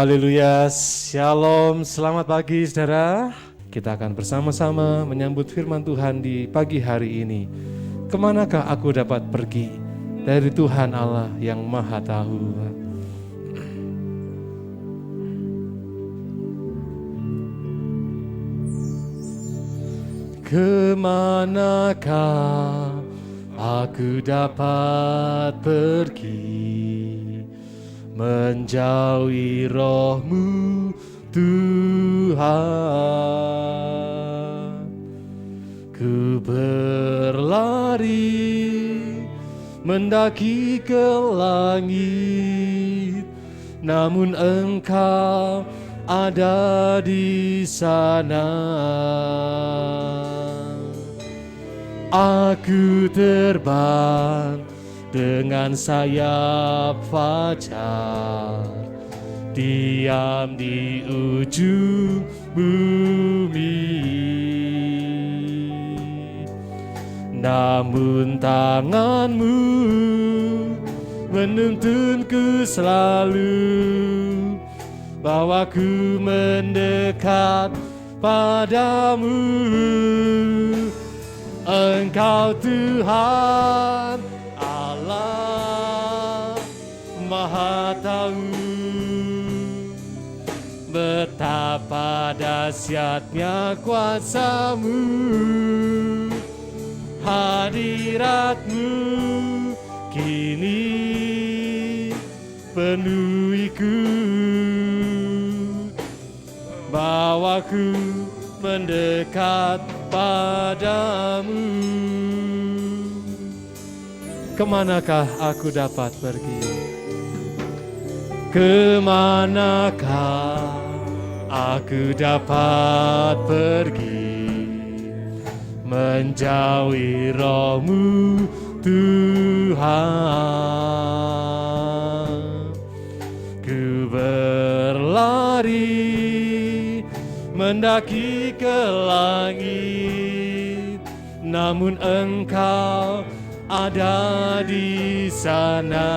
Haleluya, shalom, selamat pagi saudara. Kita akan bersama-sama menyambut firman Tuhan di pagi hari ini. Kemanakah aku dapat pergi dari Tuhan Allah yang Maha Tahu? Kemanakah aku dapat pergi menjauhi roh-Mu Tuhan? Ku berlari mendaki ke langit, namun Engkau ada di sana. Aku terbang dengan sayap fajar, diam di ujung bumi. Namun tangan-Mu menuntunku selalu, bahwa ku mendekat padamu. Engkau Tuhan Allah Maha Tahu, betapa dahsyatnya kuasa-Mu, hadirat-Mu kini penuhiku, bawaku mendekat padamu. Kemanakah aku dapat pergi? Kemanakah aku dapat pergi menjauhi roh-Mu Tuhan? Ku berlari mendaki ke langit, namun Engkau ada di sana.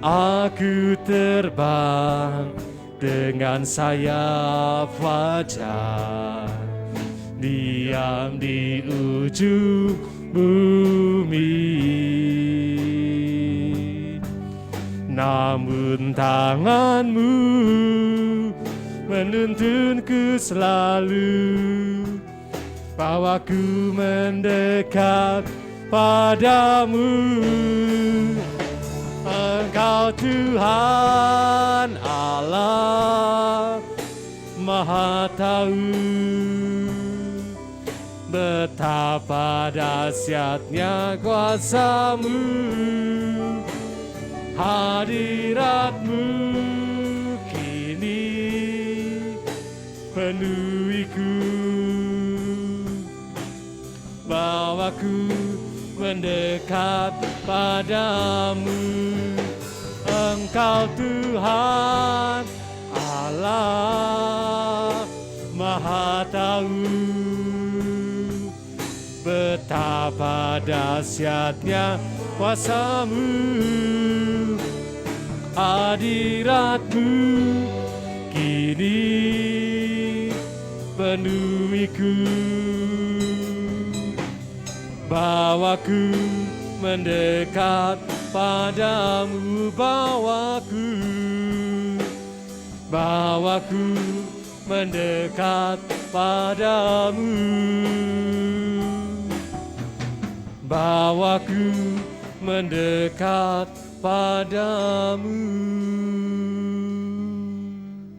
Aku terbang dengan sayap fajar, diam di ujung bumi. Namun tangan-Mu menuntunku selalu, bahwa ku mendekat padamu. Engkau Tuhan Allah Maha Tahu, betapa dahsyatnya kuasa-Mu, hadirat-Mu kini penuhiku, bawaku mendekat padamu. Engkau Tuhan Allah Maha Tahu, betapa dahsyatnya kuasa-Mu, hadirat-Mu kini penuhiku, bawaku mendekat padamu. Bawaku mendekat padamu. Bawaku mendekat padamu.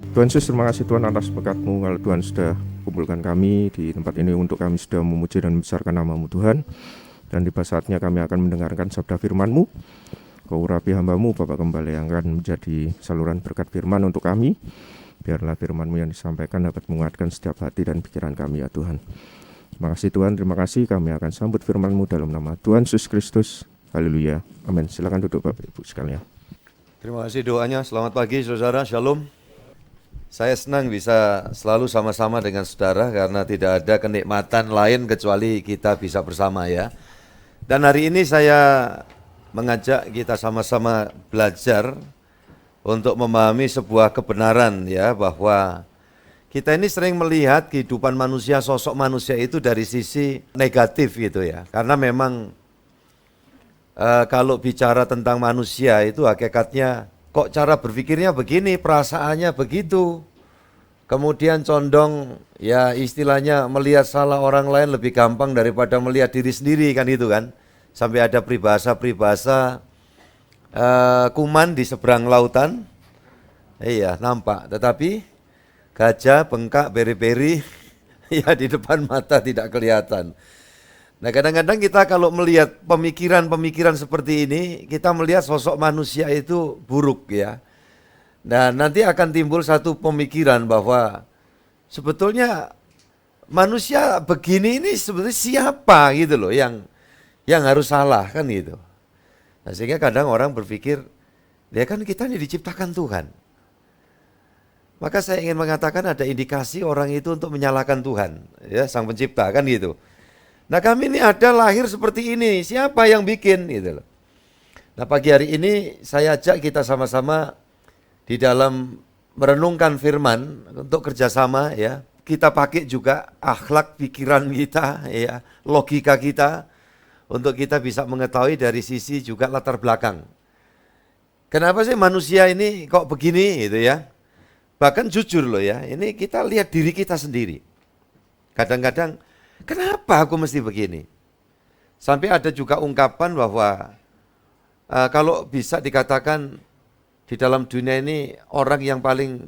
Tuhan Yesus, terima kasih Tuhan atas berkat-Mu. Kalau Tuhan sudah kumpulkan kami di tempat ini untuk kami sudah memuji dan membesarkan nama-Mu Tuhan. Dan tiba saatnya kami akan mendengarkan sabda firman-Mu. Kau urapi hamba-Mu Bapak Gembala yang akan menjadi saluran berkat firman untuk kami. Biarlah firman-Mu yang disampaikan dapat menguatkan setiap hati dan pikiran kami ya Tuhan. Terima kasih Tuhan, terima kasih. Kami akan sambut firman-Mu dalam nama Tuhan Yesus Kristus. Haleluya, amin. Silakan duduk Bapak Ibu sekalian. Terima kasih doanya. Selamat pagi saudara, shalom. Saya senang bisa selalu sama-sama dengan saudara karena tidak ada kenikmatan lain kecuali kita bisa bersama ya. Dan hari ini saya mengajak kita sama-sama belajar untuk memahami sebuah kebenaran ya, bahwa kita ini sering melihat kehidupan manusia, sosok manusia itu dari sisi negatif gitu ya. Karena memang kalau bicara tentang manusia itu hakikatnya kok cara berpikirnya begini, perasaannya begitu. Kemudian condong ya istilahnya melihat salah orang lain lebih gampang daripada melihat diri sendiri kan itu kan. Sampai ada peribahasa kuman di seberang lautan, iya nampak, tetapi gajah, bengkak, beri-beri, ya di depan mata tidak kelihatan. Nah kadang-kadang kita kalau melihat pemikiran-pemikiran seperti ini, kita melihat sosok manusia itu buruk ya. Dan nanti akan timbul satu pemikiran bahwa sebetulnya manusia begini ini sebetulnya siapa gitu loh yang harus salah kan gitu. Nah, sehingga kadang orang berpikir, ya kan kita ini diciptakan Tuhan. Maka saya ingin mengatakan ada indikasi orang itu untuk menyalahkan Tuhan, ya Sang Pencipta kan gitu. Nah kami ini ada lahir seperti ini, siapa yang bikin gitu loh. Nah pagi hari ini saya ajak kita sama-sama di dalam merenungkan firman untuk kerjasama ya. Kita pakai juga akhlak pikiran kita, ya logika kita, untuk kita bisa mengetahui dari sisi juga latar belakang. Kenapa sih manusia ini kok begini gitu ya. Bahkan jujur loh ya, ini kita lihat diri kita sendiri. Kadang-kadang, kenapa aku mesti begini? Sampai ada juga ungkapan bahwa kalau bisa dikatakan di dalam dunia ini orang yang paling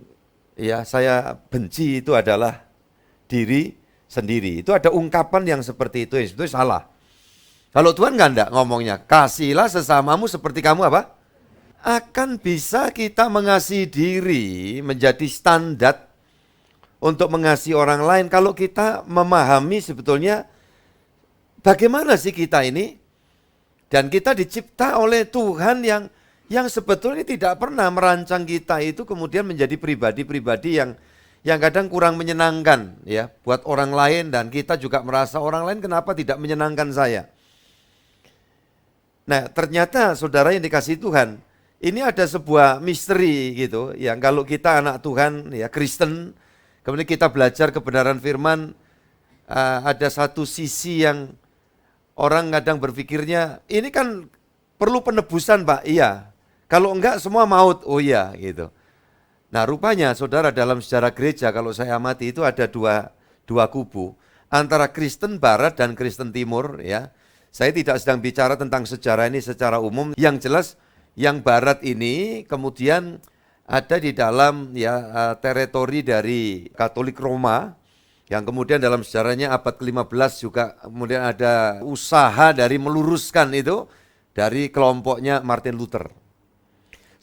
ya saya benci itu adalah diri sendiri. Itu ada ungkapan yang seperti itu salah. Kalau Tuhan enggak ngomongnya, kasihlah sesamamu seperti kamu apa? Akan bisa kita mengasihi diri menjadi standar untuk mengasihi orang lain kalau kita memahami sebetulnya bagaimana sih kita ini. Dan kita dicipta oleh Tuhan yang sebetulnya tidak pernah merancang kita itu kemudian menjadi pribadi-pribadi yang kadang kurang menyenangkan ya buat orang lain, dan kita juga merasa orang lain kenapa tidak menyenangkan saya. Nah ternyata saudara yang dikasihi Tuhan, ini ada sebuah misteri gitu, yang kalau kita anak Tuhan ya Kristen, kemudian kita belajar kebenaran firman, ada satu sisi yang orang kadang berpikirnya, ini kan perlu penebusan Pak, iya. Kalau enggak semua maut, oh iya gitu. Nah rupanya saudara dalam sejarah gereja kalau saya amati itu ada dua kubu, antara Kristen Barat dan Kristen Timur ya. Saya tidak sedang bicara tentang sejarah ini secara umum. Yang jelas yang Barat ini kemudian ada di dalam ya teritori dari Katolik Roma, yang kemudian dalam sejarahnya abad ke-15 juga kemudian ada usaha dari meluruskan itu dari kelompoknya Martin Luther.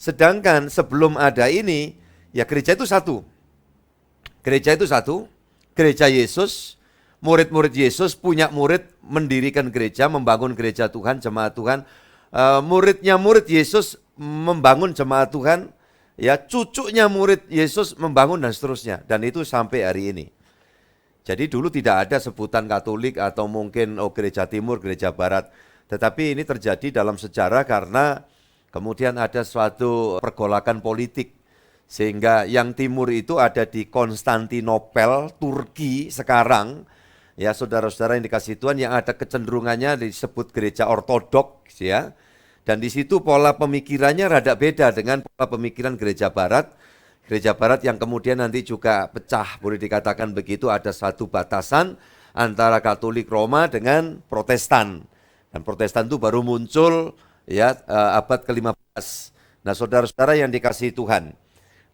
Sedangkan sebelum ada ini ya gereja itu satu. Gereja itu satu, gereja Yesus. Murid-murid Yesus punya murid mendirikan gereja, membangun gereja Tuhan, jemaat Tuhan. Muridnya murid Yesus membangun jemaat Tuhan, ya cucunya murid Yesus membangun dan seterusnya. Dan itu sampai hari ini. Jadi dulu tidak ada sebutan Katolik atau mungkin gereja Timur, gereja Barat. Tetapi ini terjadi dalam sejarah karena kemudian ada suatu pergolakan politik. Sehingga yang timur itu ada di Konstantinopel, Turki sekarang. Ya saudara-saudara yang dikasihi Tuhan, yang ada kecenderungannya disebut gereja ortodoks ya. Dan di situ pola pemikirannya rada beda dengan pola pemikiran gereja Barat. Gereja Barat yang kemudian nanti juga pecah, boleh dikatakan begitu, ada satu batasan antara Katolik Roma dengan Protestan. Dan Protestan itu baru muncul ya abad ke-15. Nah saudara-saudara yang dikasihi Tuhan,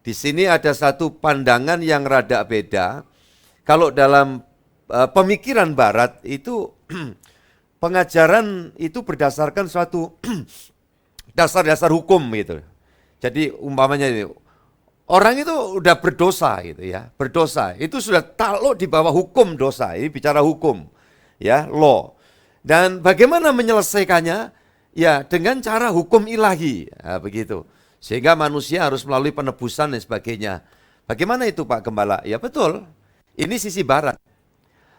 di sini ada satu pandangan yang rada beda. Kalau dalam pemikiran Barat itu pengajaran itu berdasarkan suatu dasar-dasar hukum gitu. Jadi umpamanya ini, orang itu udah berdosa gitu ya, berdosa itu sudah takluk di bawah hukum dosa. Ini bicara hukum ya, law. Dan bagaimana menyelesaikannya? Ya dengan cara hukum ilahi, ya, begitu. Sehingga manusia harus melalui penebusan dan sebagainya. Bagaimana itu Pak Gembala? Ya betul, ini sisi Barat.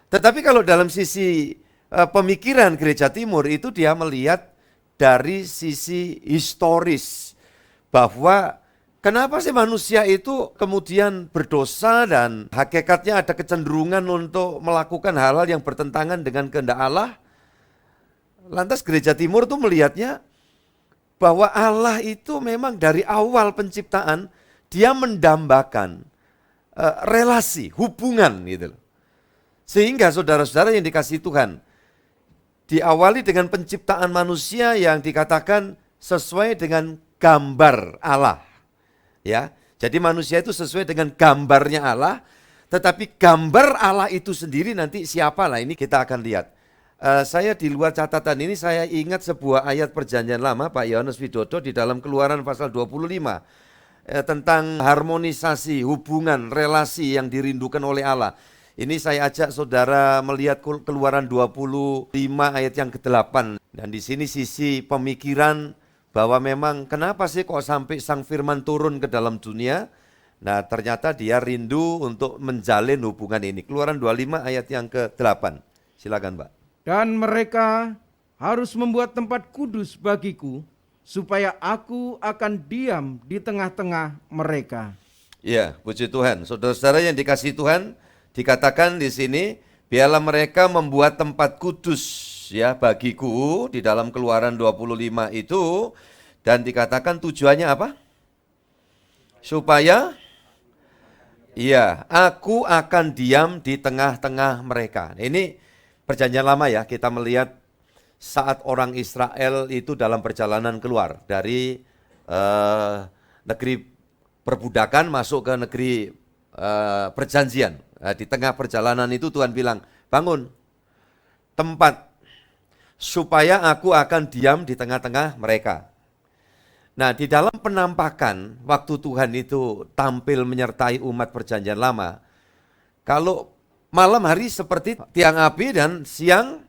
Tetapi kalau dalam sisi pemikiran gereja Timur itu dia melihat dari sisi historis, bahwa kenapa sih manusia itu kemudian berdosa dan hakikatnya ada kecenderungan untuk melakukan hal-hal yang bertentangan dengan kehendak Allah. Lantas gereja timur tuh melihatnya bahwa Allah itu memang dari awal penciptaan, dia mendambakan relasi, hubungan gitu. Sehingga saudara-saudara yang dikasihi Tuhan, diawali dengan penciptaan manusia yang dikatakan sesuai dengan gambar Allah. Ya, jadi manusia itu sesuai dengan gambarnya Allah, tetapi gambar Allah itu sendiri nanti siapa lah, ini kita akan lihat. Saya di luar catatan ini saya ingat sebuah ayat perjanjian lama Pak Yohanes Widodo di dalam Keluaran pasal 25 tentang harmonisasi hubungan relasi yang dirindukan oleh Allah. Ini saya ajak saudara melihat Keluaran 25 ayat yang ke-8, dan di sini sisi pemikiran bahwa memang kenapa sih kok sampai Sang Firman turun ke dalam dunia. Nah, ternyata dia rindu untuk menjalin hubungan ini. Keluaran 25 ayat yang ke-8. Silakan, Pak. Dan mereka harus membuat tempat kudus bagiku, supaya aku akan diam di tengah-tengah mereka. Ya, puji Tuhan. Saudara-saudara yang dikasihi Tuhan, dikatakan di sini, biarlah mereka membuat tempat kudus ya bagiku di dalam Keluaran 25 itu, dan dikatakan tujuannya apa? Supaya aku akan diam di tengah-tengah mereka. Ini Perjanjian Lama ya, kita melihat saat orang Israel itu dalam perjalanan keluar dari negeri perbudakan masuk ke negeri perjanjian. Di tengah perjalanan itu Tuhan bilang, bangun tempat supaya aku akan diam di tengah-tengah mereka. Nah, di dalam penampakan waktu Tuhan itu tampil menyertai umat Perjanjian Lama, kalau malam hari seperti tiang api dan siang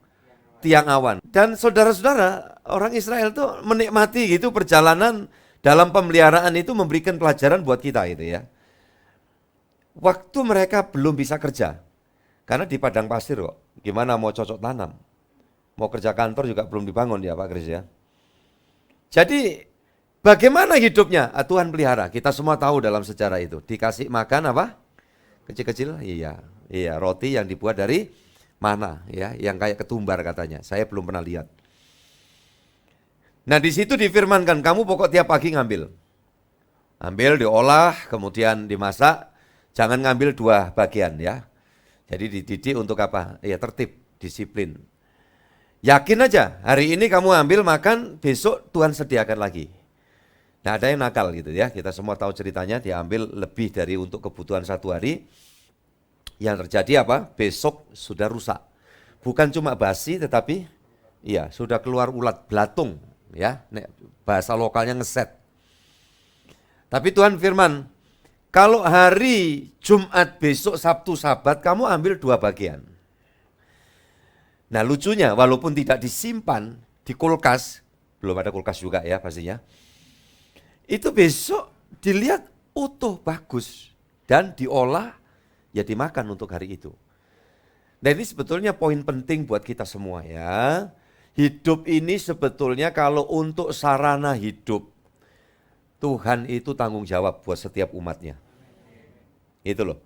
tiang awan. Dan saudara-saudara, orang Israel itu menikmati gitu perjalanan dalam pemeliharaan itu, memberikan pelajaran buat kita gitu ya. Waktu mereka belum bisa kerja, karena di padang pasir kok, gimana mau cocok tanam, mau kerja kantor juga belum dibangun ya Pak Kris ya. Jadi bagaimana hidupnya? Tuhan pelihara, kita semua tahu dalam sejarah itu. Dikasih makan apa? Kecil-kecil, iya, roti yang dibuat dari mana ya, yang kayak ketumbar katanya. Saya belum pernah lihat. Nah, di situ difirmankan, kamu pokok tiap pagi ngambil, diolah, kemudian dimasak. Jangan ngambil dua bagian ya. Jadi dididik untuk apa? Ya tertib, disiplin. Yakin aja, hari ini kamu ambil makan, besok Tuhan sediakan lagi. Nah, ada yang nakal gitu ya. Kita semua tahu ceritanya, diambil lebih dari untuk kebutuhan satu hari. Yang terjadi apa? Besok sudah rusak. Bukan cuma basi, tetapi sudah keluar ulat belatung ya. Bahasa lokalnya ngeset. Tapi Tuhan firman, kalau hari Jumat, besok Sabtu, Sabat, kamu ambil dua bagian. Nah, lucunya walaupun tidak disimpan di kulkas, belum ada kulkas juga ya pastinya, itu besok dilihat utuh, bagus, dan diolah, ya dimakan untuk hari itu. Nah, ini sebetulnya poin penting buat kita semua ya. Hidup ini sebetulnya kalau untuk sarana hidup, Tuhan itu tanggung jawab buat setiap umatnya. Itu loh.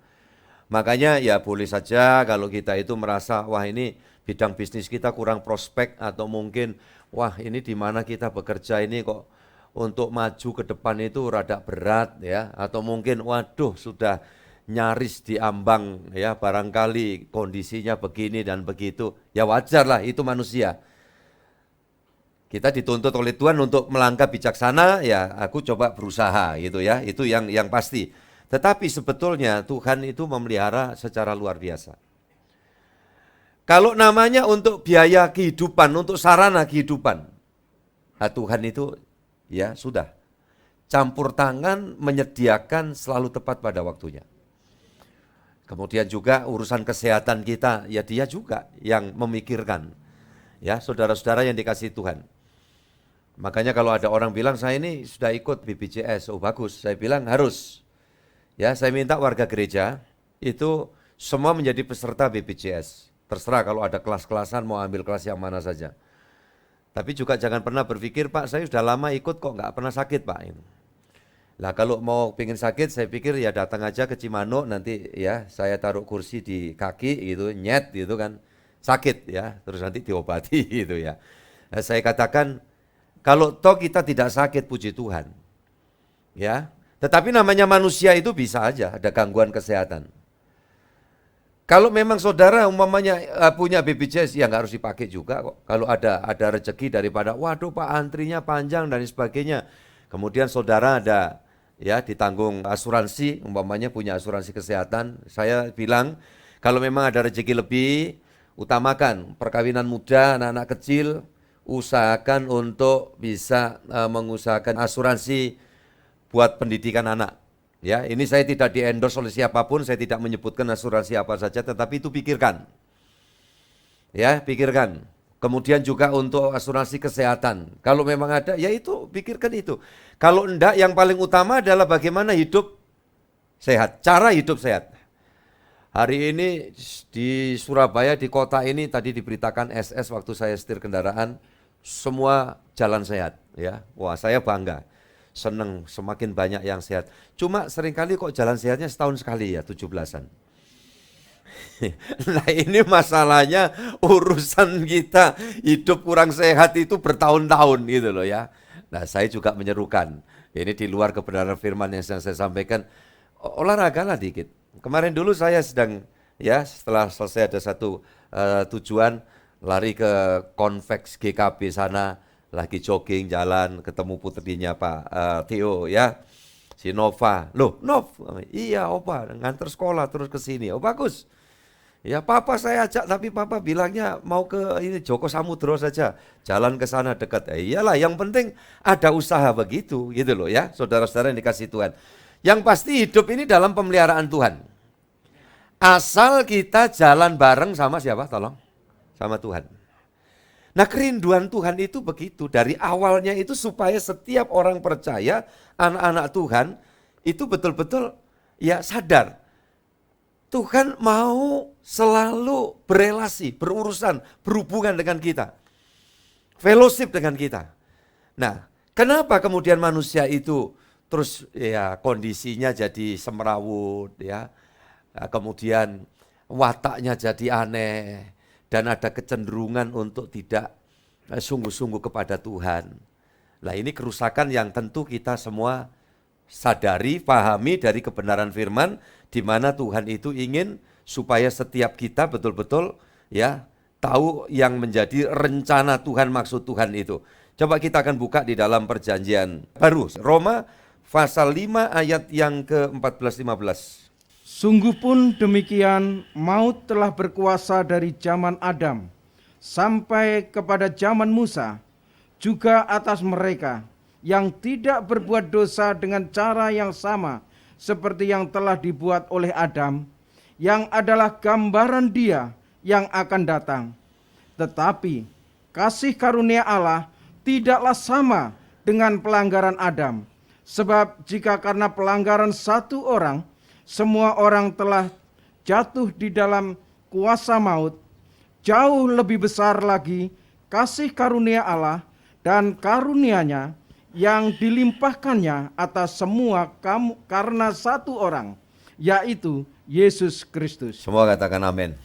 Makanya ya boleh saja kalau kita itu merasa, wah ini bidang bisnis kita kurang prospek, atau mungkin, wah ini di mana kita bekerja ini kok untuk maju ke depan itu rada berat ya. Atau mungkin, waduh sudah nyaris diambang ya, barangkali kondisinya begini dan begitu. Ya wajar lah, itu manusia. Kita dituntut oleh Tuhan untuk melangkah bijaksana, ya aku coba berusaha gitu ya. Itu yang pasti. Tetapi sebetulnya Tuhan itu memelihara secara luar biasa. Kalau namanya untuk biaya kehidupan, untuk sarana kehidupan, nah Tuhan itu ya sudah campur tangan menyediakan selalu tepat pada waktunya. Kemudian juga urusan kesehatan kita, ya dia juga yang memikirkan. Ya, saudara-saudara yang dikasihi Tuhan. Makanya kalau ada orang bilang, saya ini sudah ikut BPJS, oh bagus, saya bilang harus. Ya, saya minta warga gereja itu semua menjadi peserta BPJS. Terserah kalau ada kelas-kelasan mau ambil kelas yang mana saja. Tapi juga jangan pernah berpikir, Pak saya sudah lama ikut kok nggak pernah sakit Pak. Lah kalau mau pengen sakit, saya pikir ya datang aja ke Cimanuk, nanti ya saya taruh kursi di kaki gitu, nyet gitu kan, sakit ya, terus nanti diobati gitu ya. Nah, saya katakan, kalau toh kita tidak sakit, puji Tuhan. Ya, tetapi namanya manusia itu bisa aja ada gangguan kesehatan. Kalau memang saudara umpamanya punya BPJS, ya nggak harus dipakai juga kok. Kalau ada rezeki daripada, waduh Pak antrinya panjang dan sebagainya. Kemudian saudara ada ya ditanggung asuransi, umpamanya punya asuransi kesehatan. Saya bilang kalau memang ada rezeki lebih, utamakan perkawinan muda, anak-anak kecil, usahakan untuk bisa mengusahakan asuransi buat pendidikan anak. Ya, ini saya tidak di-endorse oleh siapapun, saya tidak menyebutkan asuransi apa saja, tetapi itu pikirkan. Ya, pikirkan. Kemudian juga untuk asuransi kesehatan. Kalau memang ada, ya itu pikirkan itu. Kalau enggak, yang paling utama adalah bagaimana hidup sehat, cara hidup sehat. Hari ini di Surabaya, di kota ini tadi diberitakan SS waktu saya setir kendaraan, semua jalan sehat. Ya, wah saya bangga. Seneng semakin banyak yang sehat. Cuma seringkali kok jalan sehatnya setahun sekali ya, 17-an. Nah ini masalahnya, urusan kita hidup kurang sehat itu bertahun-tahun gitu loh ya. Nah saya juga menyerukan, ini di luar kebenaran firman yang sedang saya sampaikan, olahragalah dikit. Kemarin dulu saya sedang ya setelah selesai ada satu tujuan, lari ke Konveks GKB sana, lagi jogging jalan ketemu putrinya Pak Theo ya, si Nova. Loh Nov, iya opa nganter sekolah terus ke sini. Oh bagus. Ya papa saya ajak, tapi papa bilangnya mau ke ini Joko Samudro saja, jalan ke sana dekat. Iyalah yang penting ada usaha begitu gitu loh ya, saudara-saudara yang dikasih Tuhan. Yang pasti hidup ini dalam pemeliharaan Tuhan. Asal kita jalan bareng sama siapa? Tolong. Sama Tuhan. Nah kerinduan Tuhan itu begitu, dari awalnya itu supaya setiap orang percaya, anak-anak Tuhan itu betul-betul ya sadar. Tuhan mau selalu berelasi, berurusan, berhubungan dengan kita. Fellowship dengan kita. Nah kenapa kemudian manusia itu terus ya kondisinya jadi semrawut ya, kemudian wataknya jadi aneh, dan ada kecenderungan untuk tidak sungguh-sungguh kepada Tuhan. Nah ini kerusakan yang tentu kita semua sadari, pahami dari kebenaran firman, di mana Tuhan itu ingin supaya setiap kita betul-betul ya tahu yang menjadi rencana Tuhan, maksud Tuhan itu. Coba kita akan buka di dalam perjanjian baru, Roma pasal 5 ayat yang ke-14-15. Sungguh pun demikian, maut telah berkuasa dari zaman Adam sampai kepada zaman Musa, juga atas mereka yang tidak berbuat dosa dengan cara yang sama seperti yang telah dibuat oleh Adam, yang adalah gambaran Dia yang akan datang. Tetapi kasih karunia Allah tidaklah sama dengan pelanggaran Adam, sebab jika karena pelanggaran satu orang, semua orang telah jatuh di dalam kuasa maut, jauh lebih besar lagi kasih karunia Allah dan karunia-Nya yang dilimpahkannya atas semua kamu karena satu orang, yaitu Yesus Kristus. Semua katakan amin.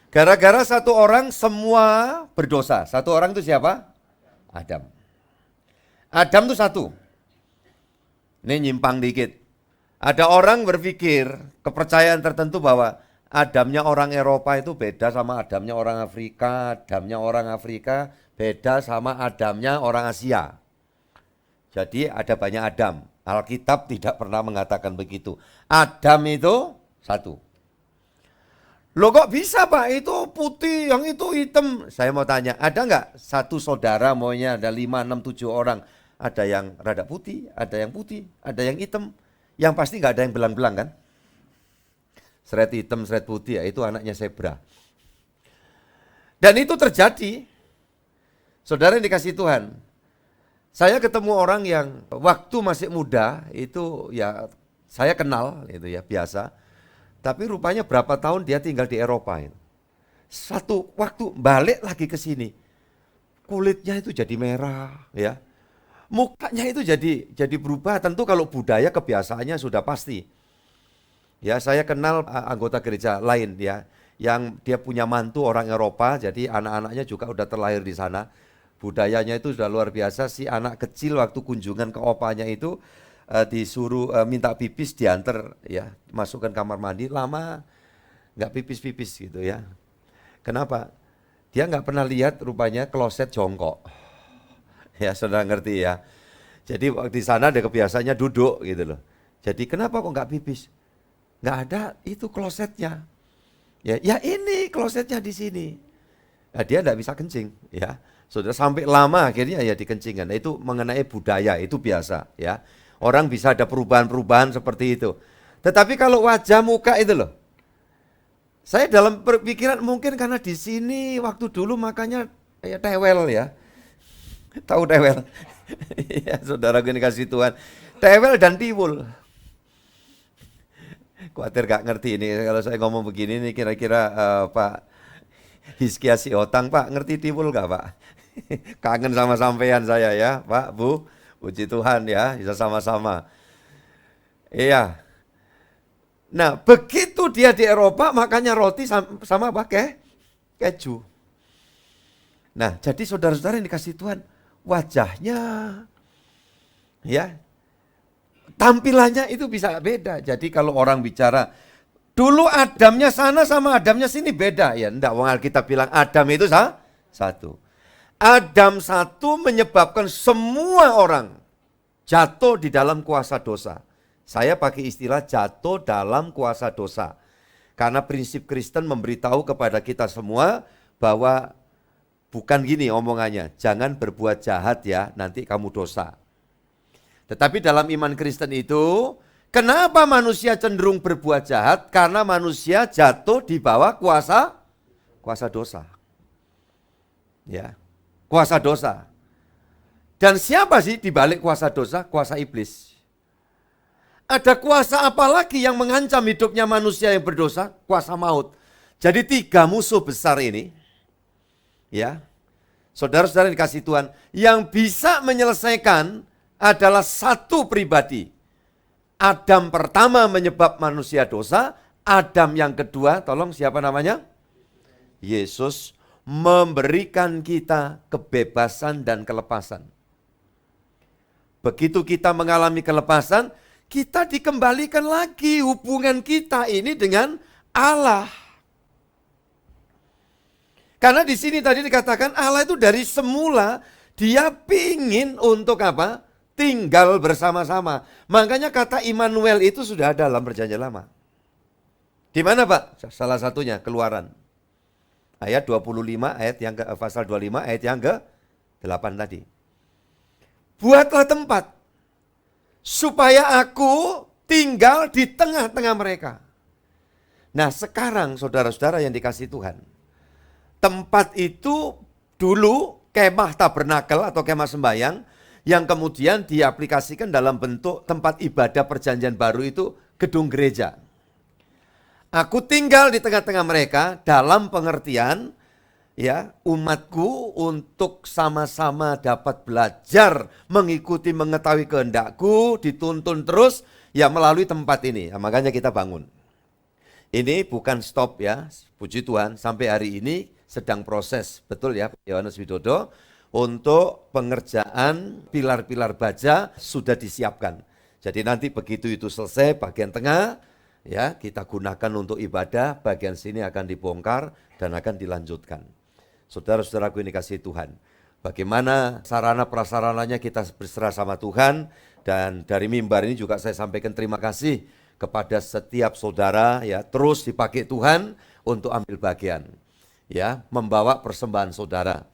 Gara-gara satu orang semua berdosa. Satu orang itu siapa? Adam. Adam itu satu. Ini nyimpang dikit. Ada orang berpikir, kepercayaan tertentu bahwa Adamnya orang Eropa itu beda sama Adamnya orang Afrika, Adamnya orang Afrika beda sama Adamnya orang Asia. Jadi ada banyak Adam. Alkitab tidak pernah mengatakan begitu. Adam itu satu. Loh kok bisa Pak, itu putih, yang itu hitam. Saya mau tanya, ada nggak satu saudara maunya ada 5, 6, 7 orang. Ada yang rada putih, ada yang hitam. Yang pasti nggak ada yang belang-belang kan? Seret hitam, seret putih, ya itu anaknya zebra. Dan itu terjadi. Saudara yang dikasih Tuhan. Saya ketemu orang yang waktu masih muda, itu ya saya kenal, itu ya biasa. Tapi rupanya berapa tahun dia tinggal di Eropa. Satu waktu balik lagi ke sini. kulitnya itu jadi merah, ya. Mukanya itu jadi berubah. Tentu kalau budaya kebiasaannya sudah pasti. Ya, saya kenal anggota gereja lain ya, yang dia punya mantu orang Eropa, jadi anak-anaknya juga udah terlahir di sana. Budayanya itu sudah luar biasa. Si anak kecil waktu kunjungan ke opanya itu disuruh minta pipis, diantar ya, masukkan kamar mandi, lama nggak pipis-pipis gitu ya. Kenapa? Dia nggak pernah lihat rupanya kloset jongkok. Ya, saudara ngerti ya. Jadi di sana ada kebiasaannya duduk gitu loh. Jadi kenapa kok nggak pipis? Nggak ada, itu klosetnya. Ya ini klosetnya di sini. Nah, dia nggak bisa kencing ya. Sudah sampai lama akhirnya ya dikencingkan. Nah, itu mengenai budaya, itu biasa ya. Orang bisa ada perubahan-perubahan seperti itu. Tetapi kalau wajah muka itu loh. Saya dalam berpikiran mungkin karena di sini waktu dulu makanya ya tewel ya. Tahu tewel? Ya, saudara gue dikasih Tuhan. Tewel dan tiwul. Khawatir gak ngerti ini kalau saya ngomong begini nih, kira-kira Pak Hizkia Siotang, Pak ngerti tiwul gak Pak? Kangen sama sampean saya ya Pak, Bu. Puji Tuhan ya, bisa sama-sama. Iya. Nah begitu dia di Eropa makanya roti sama pakai keju. Nah jadi saudara-saudara yang dikasih Tuhan, wajahnya ya, tampilannya itu bisa beda. Jadi kalau orang bicara dulu Adamnya sana sama Adamnya sini beda ya, enggak, wong Alkitab bilang Adam itu satu. Adam satu menyebabkan semua orang jatuh di dalam kuasa dosa. Saya pakai istilah jatuh dalam kuasa dosa. Karena prinsip Kristen memberitahu kepada kita semua bahwa bukan gini omongannya, jangan berbuat jahat ya, nanti kamu dosa. Tetapi dalam iman Kristen itu, kenapa manusia cenderung berbuat jahat? Karena manusia jatuh di bawah kuasa dosa. Ya, kuasa dosa. Dan siapa sih di balik kuasa dosa? Kuasa iblis. Ada kuasa apa lagi yang mengancam hidupnya manusia yang berdosa? Kuasa maut. Jadi 3 musuh besar ini, ya, saudara-saudara yang dikasih Tuhan, yang bisa menyelesaikan adalah satu pribadi. Adam pertama menyebab manusia dosa, Adam yang kedua, tolong siapa namanya? Yesus memberikan kita kebebasan dan kelepasan. Begitu kita mengalami kelepasan, kita dikembalikan lagi hubungan kita ini dengan Allah. Karena di sini tadi dikatakan Allah itu dari semula dia pingin untuk apa? Tinggal bersama-sama. Makanya kata Immanuel itu sudah ada dalam Perjanjian Lama. Di mana Pak? Salah satunya Keluaran. Ayat 25, pasal 25 ayat yang ke-8 tadi. Buatlah tempat supaya aku tinggal di tengah-tengah mereka. Nah sekarang saudara-saudara yang dikasih Tuhan, tempat itu dulu kemah tabernakel atau kemah sembahyang yang kemudian diaplikasikan dalam bentuk tempat ibadah Perjanjian Baru itu gedung gereja. Aku tinggal di tengah-tengah mereka dalam pengertian ya, umatku untuk sama-sama dapat belajar, mengikuti, mengetahui kehendakku, dituntun terus ya melalui tempat ini. Nah, makanya kita bangun. Ini bukan stop ya, puji Tuhan, sampai hari ini sedang proses, betul ya Pak Yohanes Widodo, untuk pengerjaan pilar-pilar baja sudah disiapkan. Jadi nanti begitu itu selesai bagian tengah, ya kita gunakan untuk ibadah, bagian sini akan dibongkar dan akan dilanjutkan. Saudara-saudaraku ini kasih Tuhan, bagaimana sarana prasarananya kita berserah sama Tuhan. Dan dari mimbar ini juga saya sampaikan terima kasih kepada setiap saudara ya, terus dipakai Tuhan untuk ambil bagian ya, membawa persembahan saudara.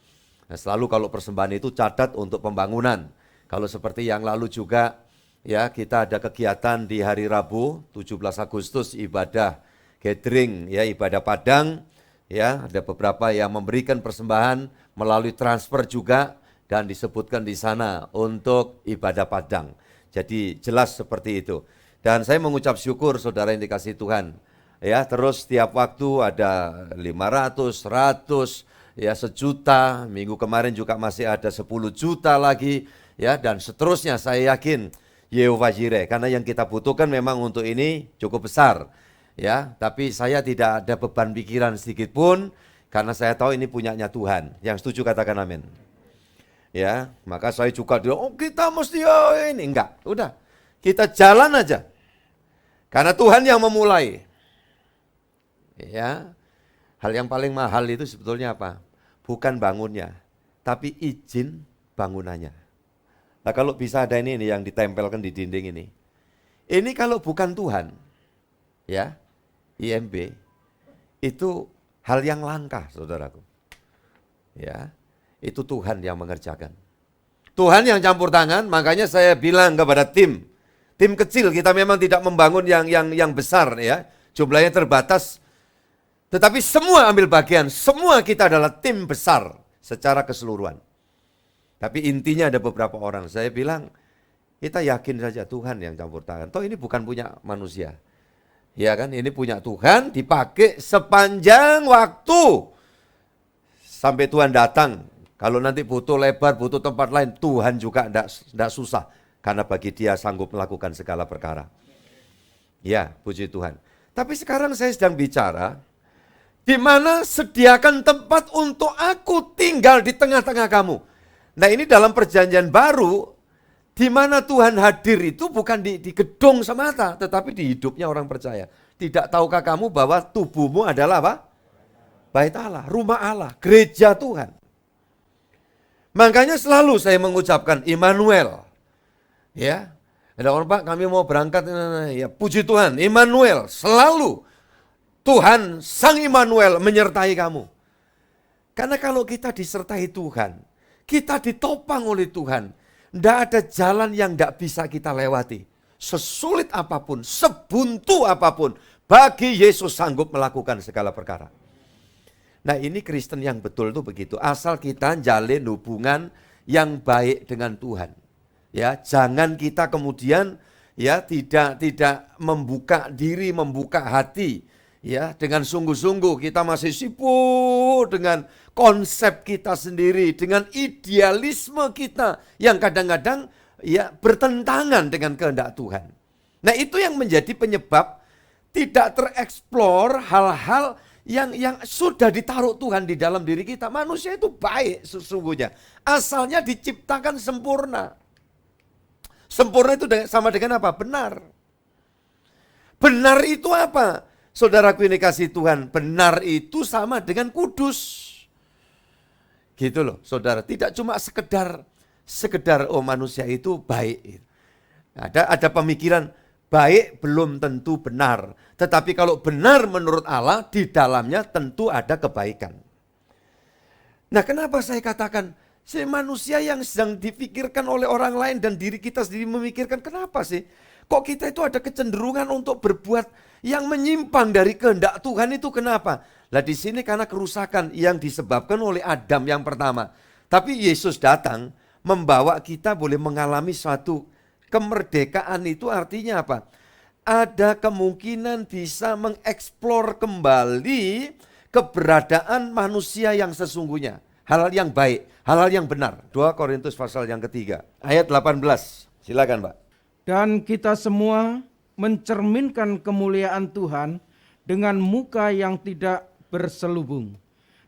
Nah, selalu kalau persembahan itu catat untuk pembangunan. Kalau seperti yang lalu juga ya, kita ada kegiatan di hari Rabu 17 Agustus ibadah gathering ya, ibadah Padang. Ya, ada beberapa yang memberikan persembahan melalui transfer juga dan disebutkan di sana untuk ibadah Padang. Jadi jelas seperti itu. Dan saya mengucap syukur saudara yang dikasih Tuhan. Ya, terus setiap waktu ada 500, 100 ya 1 juta, minggu kemarin juga masih ada 10 juta lagi, ya, dan seterusnya. Saya yakin Yehova Jireh, karena yang kita butuhkan memang untuk ini cukup besar, ya. Tapi saya tidak ada beban pikiran sedikit pun, karena saya tahu ini punyanya Tuhan. Yang setuju katakan amin. Ya, maka saya juga bilang, oh kita mesti ini, enggak, udah, kita jalan aja, karena Tuhan yang memulai. Ya, hal yang paling mahal itu sebetulnya apa? Bukan bangunnya, tapi izin bangunannya. Nah kalau bisa ada ini yang ditempelkan di dinding ini kalau bukan Tuhan, ya, IMB, itu hal yang langka, saudaraku. Ya, itu Tuhan yang mengerjakan. Tuhan yang campur tangan, makanya saya bilang kepada tim kecil, kita memang tidak membangun yang besar, ya, jumlahnya terbatas. Tetapi semua ambil bagian, semua kita adalah tim besar secara keseluruhan. Tapi intinya ada beberapa orang, saya bilang, kita yakin saja Tuhan yang campur tangan. Toh ini bukan punya manusia. Ya kan, ini punya Tuhan, dipakai sepanjang waktu. Sampai Tuhan datang. Kalau nanti butuh lebar, butuh tempat lain, Tuhan juga tidak susah. Karena bagi Dia sanggup melakukan segala perkara. Ya, puji Tuhan. Tapi sekarang saya sedang bicara, di mana sediakan tempat untuk aku tinggal di tengah-tengah kamu. Nah ini dalam perjanjian baru, di mana Tuhan hadir itu bukan di gedung semata, tetapi di hidupnya orang percaya. Tidak tahukah kamu bahwa tubuhmu adalah apa? Bait Allah, rumah Allah, gereja Tuhan. Makanya selalu saya mengucapkan Immanuel. Ya, ada orang, Pak, kami mau berangkat, ya puji Tuhan, Immanuel, selalu Tuhan Sang Immanuel menyertai kamu. Karena kalau kita disertai Tuhan, kita ditopang oleh Tuhan, tidak ada jalan yang tidak bisa kita lewati. Sesulit apapun, sebuntu apapun, bagi Yesus sanggup melakukan segala perkara. Nah ini Kristen yang betul itu begitu, asal kita jalin hubungan yang baik dengan Tuhan. Ya, jangan kita kemudian ya tidak membuka diri, membuka hati. Ya, dengan sungguh-sungguh kita masih sibuk dengan konsep kita sendiri, dengan idealisme kita yang kadang-kadang ya bertentangan dengan kehendak Tuhan. Nah, itu yang menjadi penyebab tidak tereksplor hal-hal yang sudah ditaruh Tuhan di dalam diri kita. Manusia itu baik sesungguhnya, asalnya diciptakan sempurna. Sempurna itu sama dengan apa? Benar. Benar itu apa? Saudaraku ini kasih Tuhan, benar itu sama dengan kudus. Gitu loh, saudara. Tidak cuma sekedar oh manusia itu baik. Ada pemikiran baik belum tentu benar. Tetapi kalau benar menurut Allah, di dalamnya tentu ada kebaikan. Nah kenapa saya katakan, si manusia yang sedang dipikirkan oleh orang lain dan diri kita sendiri memikirkan, kenapa sih? Kok kita itu ada kecenderungan untuk berbuat yang menyimpang dari kehendak Tuhan itu kenapa? Lah di sini karena kerusakan yang disebabkan oleh Adam yang pertama. Tapi Yesus datang membawa kita boleh mengalami suatu kemerdekaan, itu artinya apa? Ada kemungkinan bisa mengeksplor kembali keberadaan manusia yang sesungguhnya. Hal-hal yang baik, hal-hal yang benar. 2 Korintus pasal yang ketiga, ayat 18. Silakan Pak. Dan kita semua mencerminkan kemuliaan Tuhan dengan muka yang tidak berselubung.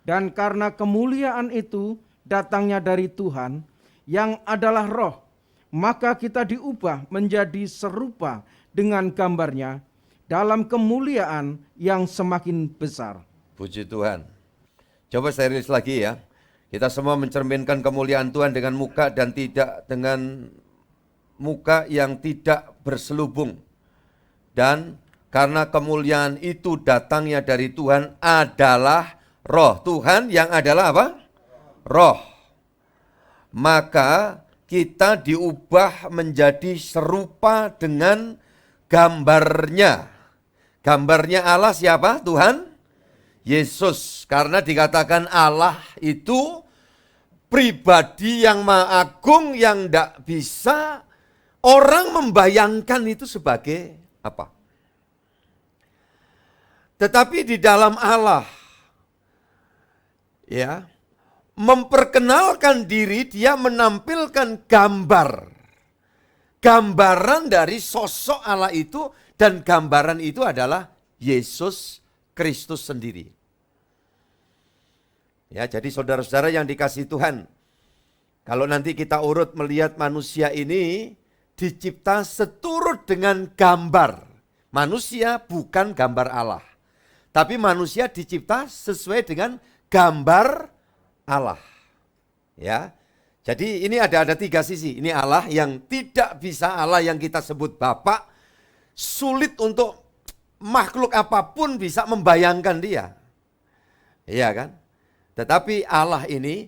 Dan karena kemuliaan itu datangnya dari Tuhan yang adalah roh, maka kita diubah menjadi serupa dengan gambarnya dalam kemuliaan yang semakin besar. Puji Tuhan. Coba saya rilis lagi ya. Kita semua mencerminkan kemuliaan Tuhan dengan muka dan tidak dengan muka yang tidak berselubung. Dan karena kemuliaan itu datangnya dari Tuhan adalah roh. Tuhan yang adalah apa? Roh. Maka kita diubah menjadi serupa dengan gambarnya. Gambarnya Allah siapa? Tuhan Yesus. Karena dikatakan Allah itu pribadi yang maha agung yang tidak bisa orang membayangkan itu sebagai apa. Tetapi di dalam Allah, ya, memperkenalkan diri, dia menampilkan gambaran dari sosok Allah itu, dan gambaran itu adalah Yesus Kristus sendiri. Ya, jadi saudara-saudara yang dikasihi Tuhan, kalau nanti kita urut melihat manusia ini dicipta seturut dengan gambar. Manusia bukan gambar Allah, tapi manusia dicipta sesuai dengan gambar Allah. Ya, jadi ini ada 3 sisi. Ini Allah yang tidak bisa, Allah yang kita sebut Bapa, sulit untuk makhluk apapun bisa membayangkan dia. Iya kan? Tetapi Allah ini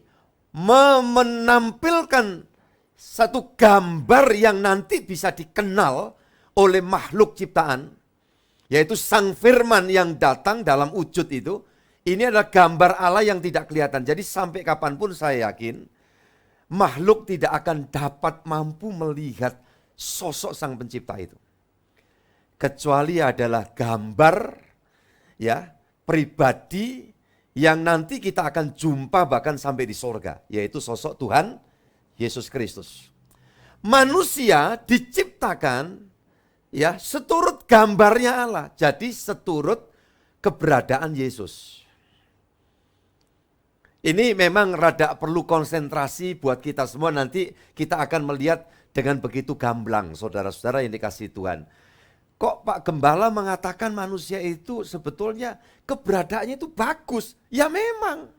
menampilkan satu gambar yang nanti bisa dikenal oleh makhluk ciptaan, yaitu Sang Firman yang datang dalam wujud itu. Ini adalah gambar Allah yang tidak kelihatan. Jadi sampai kapanpun saya yakin makhluk tidak akan dapat mampu melihat sosok Sang Pencipta itu. Kecuali adalah gambar ya pribadi yang nanti kita akan jumpa bahkan sampai di sorga, yaitu sosok Tuhan Yesus Kristus. Manusia diciptakan ya seturut gambarnya Allah, jadi seturut keberadaan Yesus. Ini memang rada perlu konsentrasi buat kita semua, nanti kita akan melihat dengan begitu gamblang, saudara-saudara yang dikasihi Tuhan. Kok Pak Gembala mengatakan manusia itu sebetulnya keberadaannya itu bagus? Ya memang.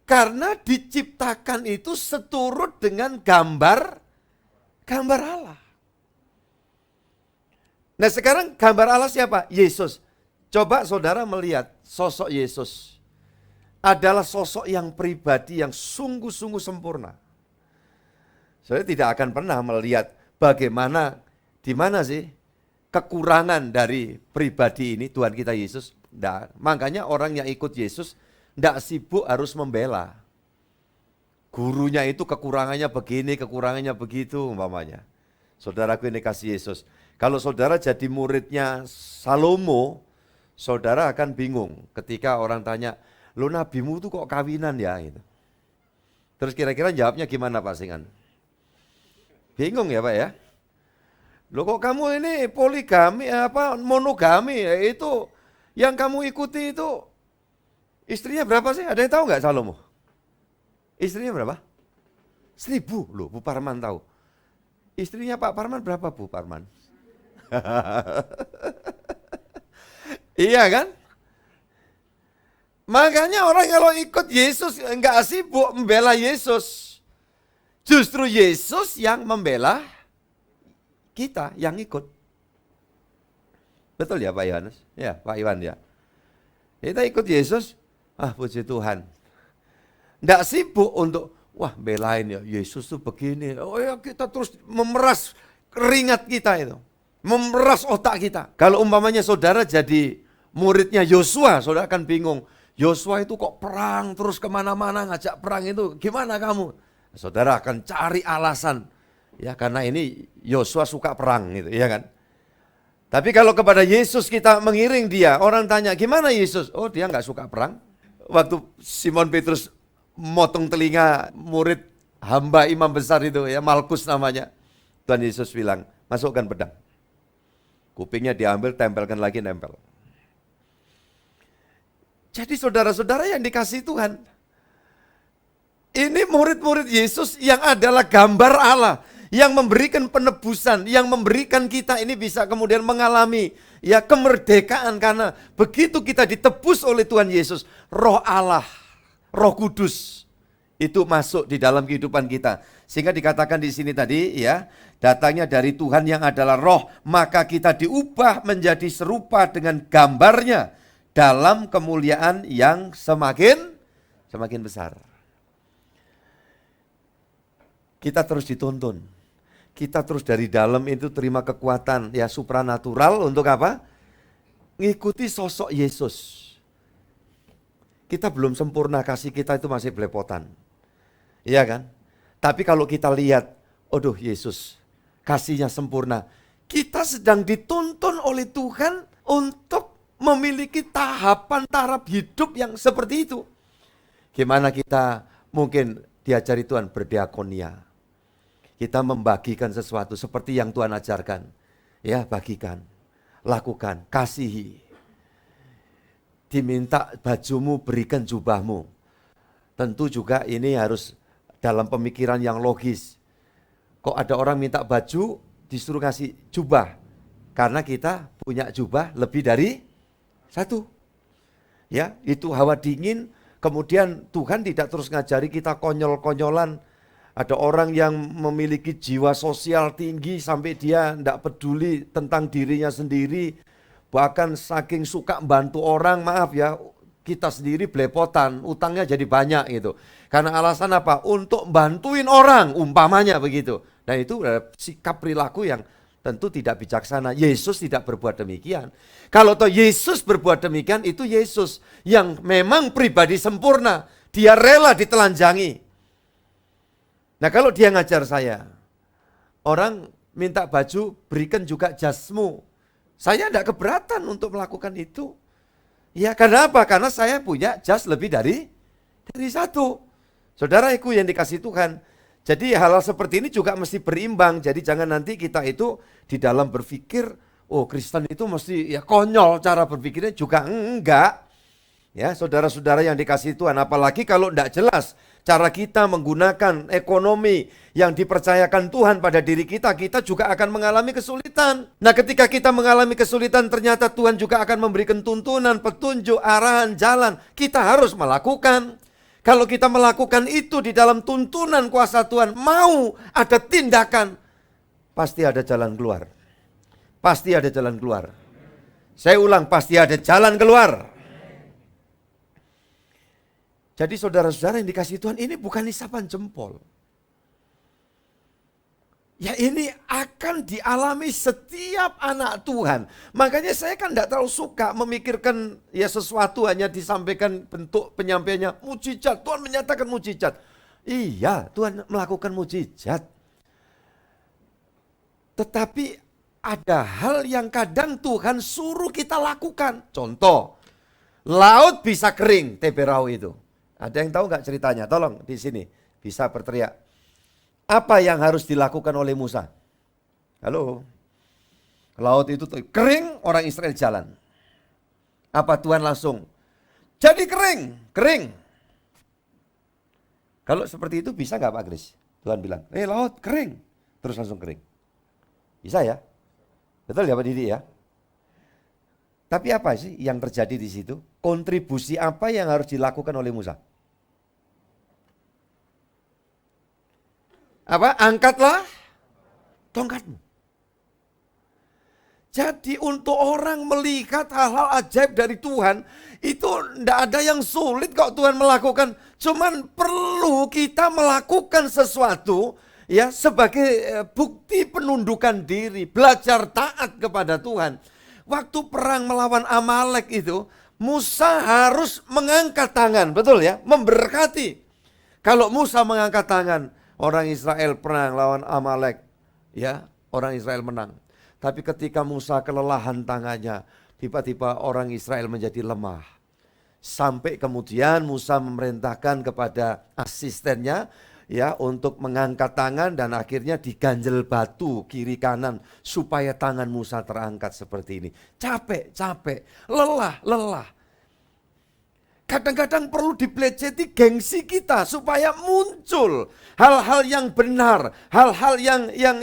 Karena diciptakan itu seturut dengan gambar Allah. Nah sekarang gambar Allah siapa? Yesus. Coba saudara melihat sosok Yesus. Adalah sosok yang pribadi yang sungguh-sungguh sempurna. Saya tidak akan pernah melihat bagaimana, di mana sih kekurangan dari pribadi ini Tuhan kita Yesus. Nah, makanya orang yang ikut Yesus tidak sibuk harus membela. Gurunya itu kekurangannya begini, kekurangannya begitu umpamanya. Saudaraku ini kasih Yesus. Kalau saudara jadi muridnya Salomo, saudara akan bingung ketika orang tanya, lo nabimu tuh kok kawinan ya? Gitu. Terus kira-kira jawabnya gimana Pak Singan? Bingung ya Pak ya? Loh kok kamu ini poligami monogami, itu yang kamu ikuti itu istrinya berapa sih? Ada yang tahu nggak Salomo? Istrinya berapa? 1000 loh, Bu Parman tahu. Istrinya Pak Parman berapa Bu Parman? Iya kan? Makanya orang kalau ikut Yesus enggak sibuk membela Yesus. Justru Yesus yang membela kita yang ikut. Betul ya Pak Yohanes? Ya Pak Iwan ya. Kita ikut Yesus, puji Tuhan. Enggak sibuk untuk, wah belain ya Yesus tuh begini. Oh ya kita terus memeras keringat kita itu. Memeras otak kita. Kalau umpamanya saudara jadi muridnya Yosua, saudara akan bingung. Yosua itu kok perang terus kemana-mana ngajak perang itu, gimana kamu? Saudara akan cari alasan. Ya karena ini Yosua suka perang gitu, ya kan? Tapi kalau kepada Yesus kita mengiring dia, orang tanya gimana Yesus? Oh dia nggak suka perang. Waktu Simon Petrus motong telinga murid hamba imam besar itu ya, Malkus namanya. Tuhan Yesus bilang, masukkan pedang. Kupingnya diambil, tempelkan lagi, nempel. Jadi saudara-saudara yang dikasihi Tuhan, ini murid-murid Yesus yang adalah gambar Allah, yang memberikan penebusan, yang memberikan kita ini bisa kemudian mengalami ya kemerdekaan, karena begitu kita ditebus oleh Tuhan Yesus, Roh Allah, Roh Kudus itu masuk di dalam kehidupan kita. Sehingga dikatakan di sini tadi ya, datangnya dari Tuhan yang adalah Roh, maka kita diubah menjadi serupa dengan gambarnya dalam kemuliaan yang semakin besar. Kita terus dituntun. Kita terus dari dalam itu terima kekuatan ya supranatural untuk apa? Ngikuti sosok Yesus. Kita belum sempurna, kasih kita itu masih belepotan. Iya kan? Tapi kalau kita lihat, aduh Yesus, kasihnya sempurna. Kita sedang dituntun oleh Tuhan untuk memiliki tahapan taraf hidup yang seperti itu. Gimana kita mungkin diajari Tuhan berdiakonia. Kita membagikan sesuatu seperti yang Tuhan ajarkan. Ya, bagikan, lakukan, kasihi. Diminta bajumu, berikan jubahmu. Tentu juga ini harus dalam pemikiran yang logis. Kok ada orang minta baju, disuruh kasih jubah. Karena kita punya jubah lebih dari satu. Ya, itu hawa dingin. Kemudian Tuhan tidak terus ngajari kita konyol-konyolan. Ada orang yang memiliki jiwa sosial tinggi sampai dia tidak peduli tentang dirinya sendiri. Bahkan saking suka bantu orang, maaf ya, kita sendiri belepotan, utangnya jadi banyak gitu. Karena alasan apa? Untuk bantuin orang, umpamanya begitu. Dan itu sikap perilaku yang tentu tidak bijaksana. Yesus tidak berbuat demikian. Kalau toh Yesus berbuat demikian, itu Yesus yang memang pribadi sempurna. Dia rela ditelanjangi. Nah kalau dia ngajar saya, orang minta baju, berikan juga jasmu. Saya tidak keberatan untuk melakukan itu. Ya karena apa? Karena saya punya jas lebih dari satu. Saudaraku yang dikasih Tuhan. Jadi hal-hal seperti ini juga mesti berimbang. Jadi jangan nanti kita itu di dalam berpikir, oh Kristen itu mesti ya konyol cara berpikirnya, juga enggak. Ya saudara-saudara yang dikasih Tuhan, apalagi kalau tidak jelas cara kita menggunakan ekonomi yang dipercayakan Tuhan pada diri kita, kita juga akan mengalami kesulitan. Nah ketika kita mengalami kesulitan, ternyata Tuhan juga akan memberikan tuntunan, petunjuk, arahan, jalan. Kita harus melakukan. Kalau kita melakukan itu di dalam tuntunan kuasa Tuhan, mau ada tindakan, pasti ada jalan keluar. Pasti ada jalan keluar. Saya ulang, pasti ada jalan keluar. Jadi saudara-saudara yang dikasih Tuhan, ini bukan isapan jempol. Ya ini akan dialami setiap anak Tuhan. Makanya saya kan tidak terlalu suka memikirkan ya sesuatu hanya disampaikan bentuk penyampaiannya mujizat. Tuhan menyatakan mujizat. Iya, Tuhan melakukan mujizat. Tetapi ada hal yang kadang Tuhan suruh kita lakukan. Contoh, laut bisa kering, Teberau itu. Ada yang tahu nggak ceritanya? Tolong di sini bisa berteriak. Apa yang harus dilakukan oleh Musa? Halo? Laut itu kering, orang Israel jalan. Apa Tuhan langsung? Jadi kering, kering. Kalau seperti itu bisa nggak Pak Kris? Tuhan bilang, laut kering. Terus langsung kering. Bisa ya? Betul ya Pak Didi ya? Tapi apa sih yang terjadi di situ? Kontribusi apa yang harus dilakukan oleh Musa? Apa? Angkatlah tongkatmu. Jadi untuk orang melihat hal-hal ajaib dari Tuhan, itu tidak ada yang sulit kok Tuhan melakukan. Cuman perlu kita melakukan sesuatu ya sebagai bukti penundukan diri, belajar taat kepada Tuhan. Waktu perang melawan Amalek itu, Musa harus mengangkat tangan, betul ya, memberkati. Kalau Musa mengangkat tangan, orang Israel perang lawan Amalek, ya, orang Israel menang. Tapi ketika Musa kelelahan tangannya, tiba-tiba orang Israel menjadi lemah. Sampai kemudian Musa memerintahkan kepada asistennya, ya, untuk mengangkat tangan dan akhirnya diganjel batu kiri kanan supaya tangan Musa terangkat seperti ini. Capek, lelah. Kadang-kadang perlu dibeleceti gengsi kita supaya muncul hal-hal yang benar, hal-hal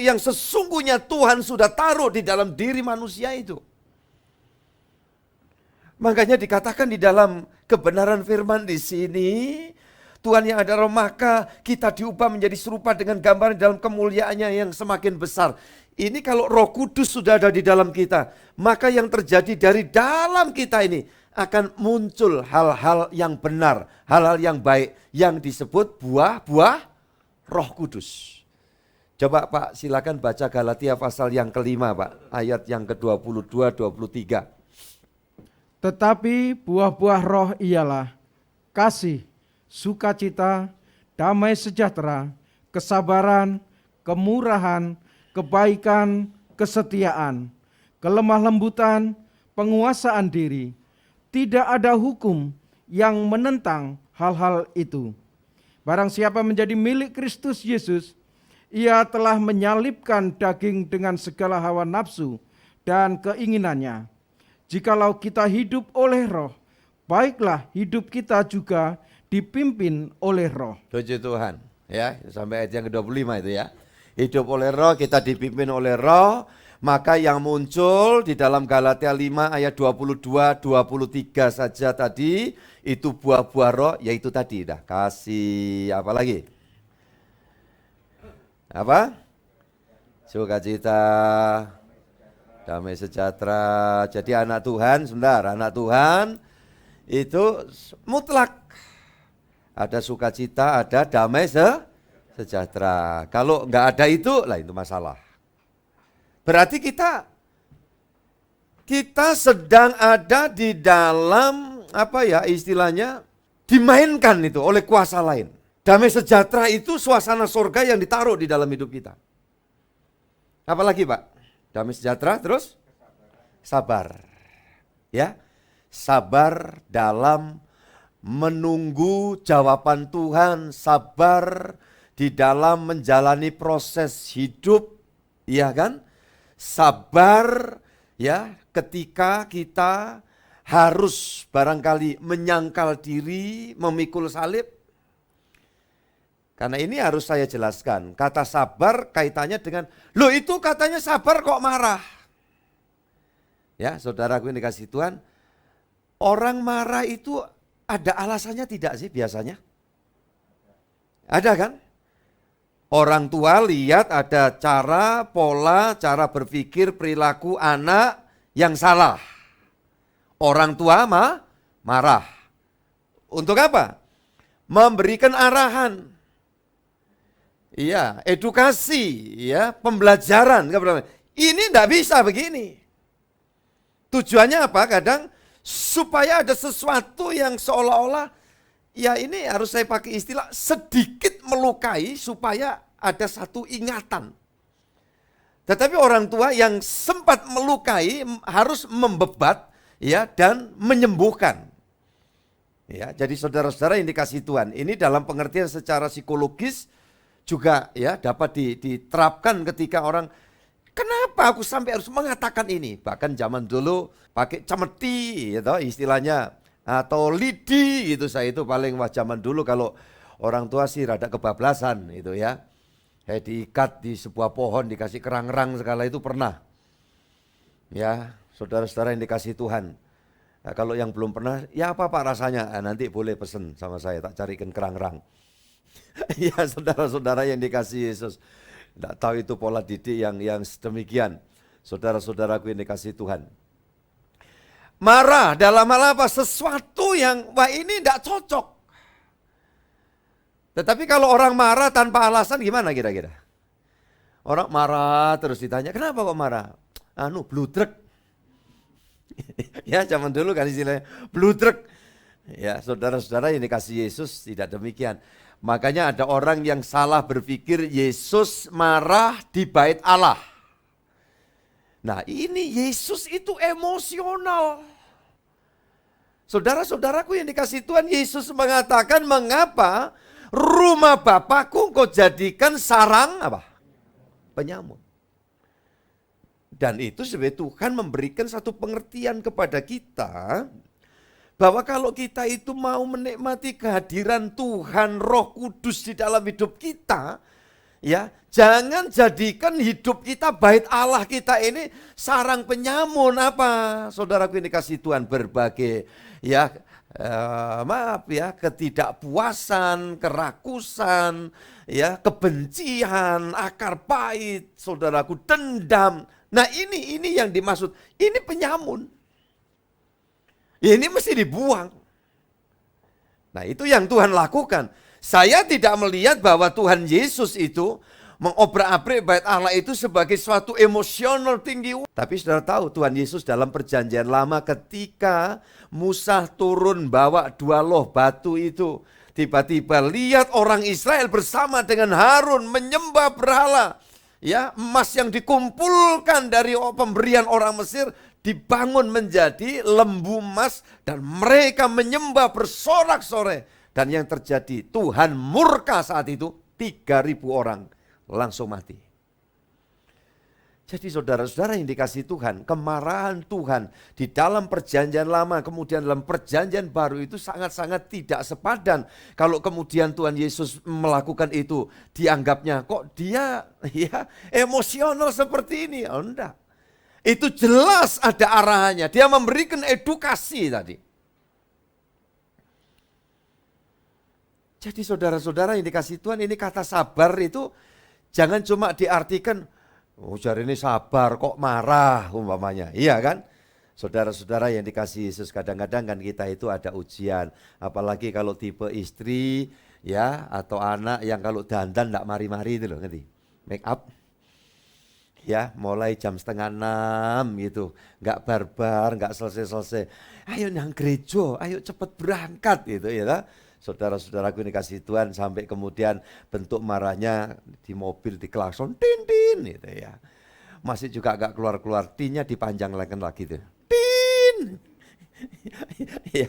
yang sesungguhnya Tuhan sudah taruh di dalam diri manusia itu. Makanya dikatakan di dalam kebenaran firman di sini, Tuhan yang ada roh, maka kita diubah menjadi serupa dengan gambaran dalam kemuliaannya yang semakin besar. Ini kalau Roh Kudus sudah ada di dalam kita, maka yang terjadi dari dalam kita ini akan muncul hal-hal yang benar, hal-hal yang baik yang disebut buah-buah Roh Kudus. Coba Pak silakan baca Galatia pasal yang kelima Pak, ayat yang ke-22-23. Tetapi buah-buah roh ialah kasih, sukacita, damai sejahtera, kesabaran, kemurahan, kebaikan, kesetiaan, kelemah lembutan, penguasaan diri. Tidak ada hukum yang menentang hal-hal itu. Barang siapa menjadi milik Kristus Yesus, ia telah menyalibkan daging dengan segala hawa nafsu dan keinginannya. Jikalau kita hidup oleh roh, baiklah hidup kita juga dipimpin oleh roh. Puji Tuhan. Ya, sampai ayat yang ke-25 itu ya. Hidup oleh roh, kita dipimpin oleh roh. Maka yang muncul di dalam Galatia 5 ayat 22, 23 saja tadi, itu buah-buah roh, yaitu tadi dah. Kasih, apa lagi? Apa? Sukacita, damai sejahtera. Jadi anak Tuhan, sebentar, anak Tuhan itu mutlak. Ada sukacita, ada damai sejahtera. Kalau enggak ada itu, lah itu masalah. Berarti kita sedang ada di dalam apa ya istilahnya dimainkan itu oleh kuasa lain. Damai sejahtera itu suasana surga yang ditaruh di dalam hidup kita. Apalagi Pak? Damai sejahtera terus sabar. Ya. Sabar dalam menunggu jawaban Tuhan, sabar di dalam menjalani proses hidup, iya kan? Sabar ya ketika kita harus barangkali menyangkal diri, memikul salib. Karena ini harus saya jelaskan, kata sabar kaitannya dengan, loh itu katanya sabar kok marah. Ya saudaraku yang dikasih Tuhan, orang marah itu ada alasannya tidak sih biasanya? Ada kan? Orang tua lihat ada cara, pola, cara berpikir, perilaku anak yang salah. Orang tua marah. Untuk apa? Memberikan arahan. Iya, edukasi, ya, pembelajaran. Ini tidak bisa begini. Tujuannya apa? Kadang supaya ada sesuatu yang seolah-olah, ya ini harus saya pakai istilah sedikit melukai supaya ada satu ingatan. Tetapi orang tua yang sempat melukai harus membebat ya dan menyembuhkan. Ya, jadi saudara-saudara yang dikasih Tuhan, ini dalam pengertian secara psikologis juga ya dapat diterapkan ketika orang, kenapa aku sampai harus mengatakan ini? Bahkan zaman dulu pakai cemeti gitu istilahnya, atau lidi gitu, saya itu paling zaman dulu kalau orang tua sih rada kebablasan itu ya. Diikat di sebuah pohon dikasih kerang-kerang segala itu pernah. Ya, saudara-saudara yang dikasih Tuhan. Nah, kalau yang belum pernah, ya apa Pak rasanya? Nanti boleh pesen sama saya, tak carikan kerang-kerang. Ya saudara-saudara yang dikasih Yesus. Tidak tahu itu pola didik yang sedemikian. Saudara-saudaraku yang dikasih Tuhan. Marah dalam hal apa? Sesuatu yang, wah ini tidak cocok. Tetapi kalau orang marah tanpa alasan gimana kira-kira? Orang marah terus ditanya, kenapa kok marah? Bludrek. Ya zaman dulu kan istilahnya, bludrek. Ya saudara-saudara yang dikasih Yesus tidak demikian. Makanya ada orang yang salah berpikir Yesus marah di bait Allah. Nah ini Yesus itu emosional. Saudara-saudaraku yang dikasih Tuhan, Yesus mengatakan, mengapa rumah Bapakku kau jadikan sarang apa? Penyamun. Dan itu sebenarnya Tuhan memberikan satu pengertian kepada kita, bahwa kalau kita itu mau menikmati kehadiran Tuhan Roh Kudus di dalam hidup kita, ya, jangan jadikan hidup kita, bait Allah kita ini sarang penyamun apa? Saudaraku yang dikasih Tuhan, berbagai ya ketidakpuasan, kerakusan, ya, kebencian, akar pahit, saudaraku, dendam. Nah, ini yang dimaksud. Ini penyamun. Ini mesti dibuang. Nah, itu yang Tuhan lakukan. Saya tidak melihat bahwa Tuhan Yesus itu mengobrak-abrik bait Allah itu sebagai suatu emosional tinggi. Tapi saudara tahu Tuhan Yesus dalam perjanjian lama ketika Musa turun bawa 2 loh batu itu, tiba-tiba lihat orang Israel bersama dengan Harun menyembah berhala. Ya, emas yang dikumpulkan dari pemberian orang Mesir dibangun menjadi lembu emas dan mereka menyembah bersorak-sorai Dan yang terjadi, Tuhan murka saat itu, 3.000 orang langsung mati. Jadi saudara-saudara yang dikasihi Tuhan, kemarahan Tuhan di dalam perjanjian lama, kemudian dalam perjanjian baru itu sangat-sangat tidak sepadan. Kalau kemudian Tuhan Yesus melakukan itu, dianggapnya kok dia ya emosional seperti ini. Oh, enggak. Itu jelas ada arahannya, dia memberikan edukasi tadi. Jadi saudara-saudara yang dikasihi Tuhan, ini kata sabar itu jangan cuma diartikan, oh jari ini sabar kok marah umpamanya, iya kan? Saudara-saudara yang dikasihi Yesus, kadang-kadang kan kita itu ada ujian, apalagi kalau tipe istri ya atau anak yang kalau dandan enggak mari-mari itu loh, ngerti? Make up ya mulai jam 5:30 gitu, enggak barbar, enggak selesai-selesai. Ayo nang gereja, ayo cepet berangkat gitu ya. Saudara-saudaraku ini kasih Tuhan, sampai kemudian bentuk marahnya di mobil, di klakson, tin gitu ya. Masih juga agak keluar-keluar, tinnya dipanjang lagi tuh. Tin. Ya,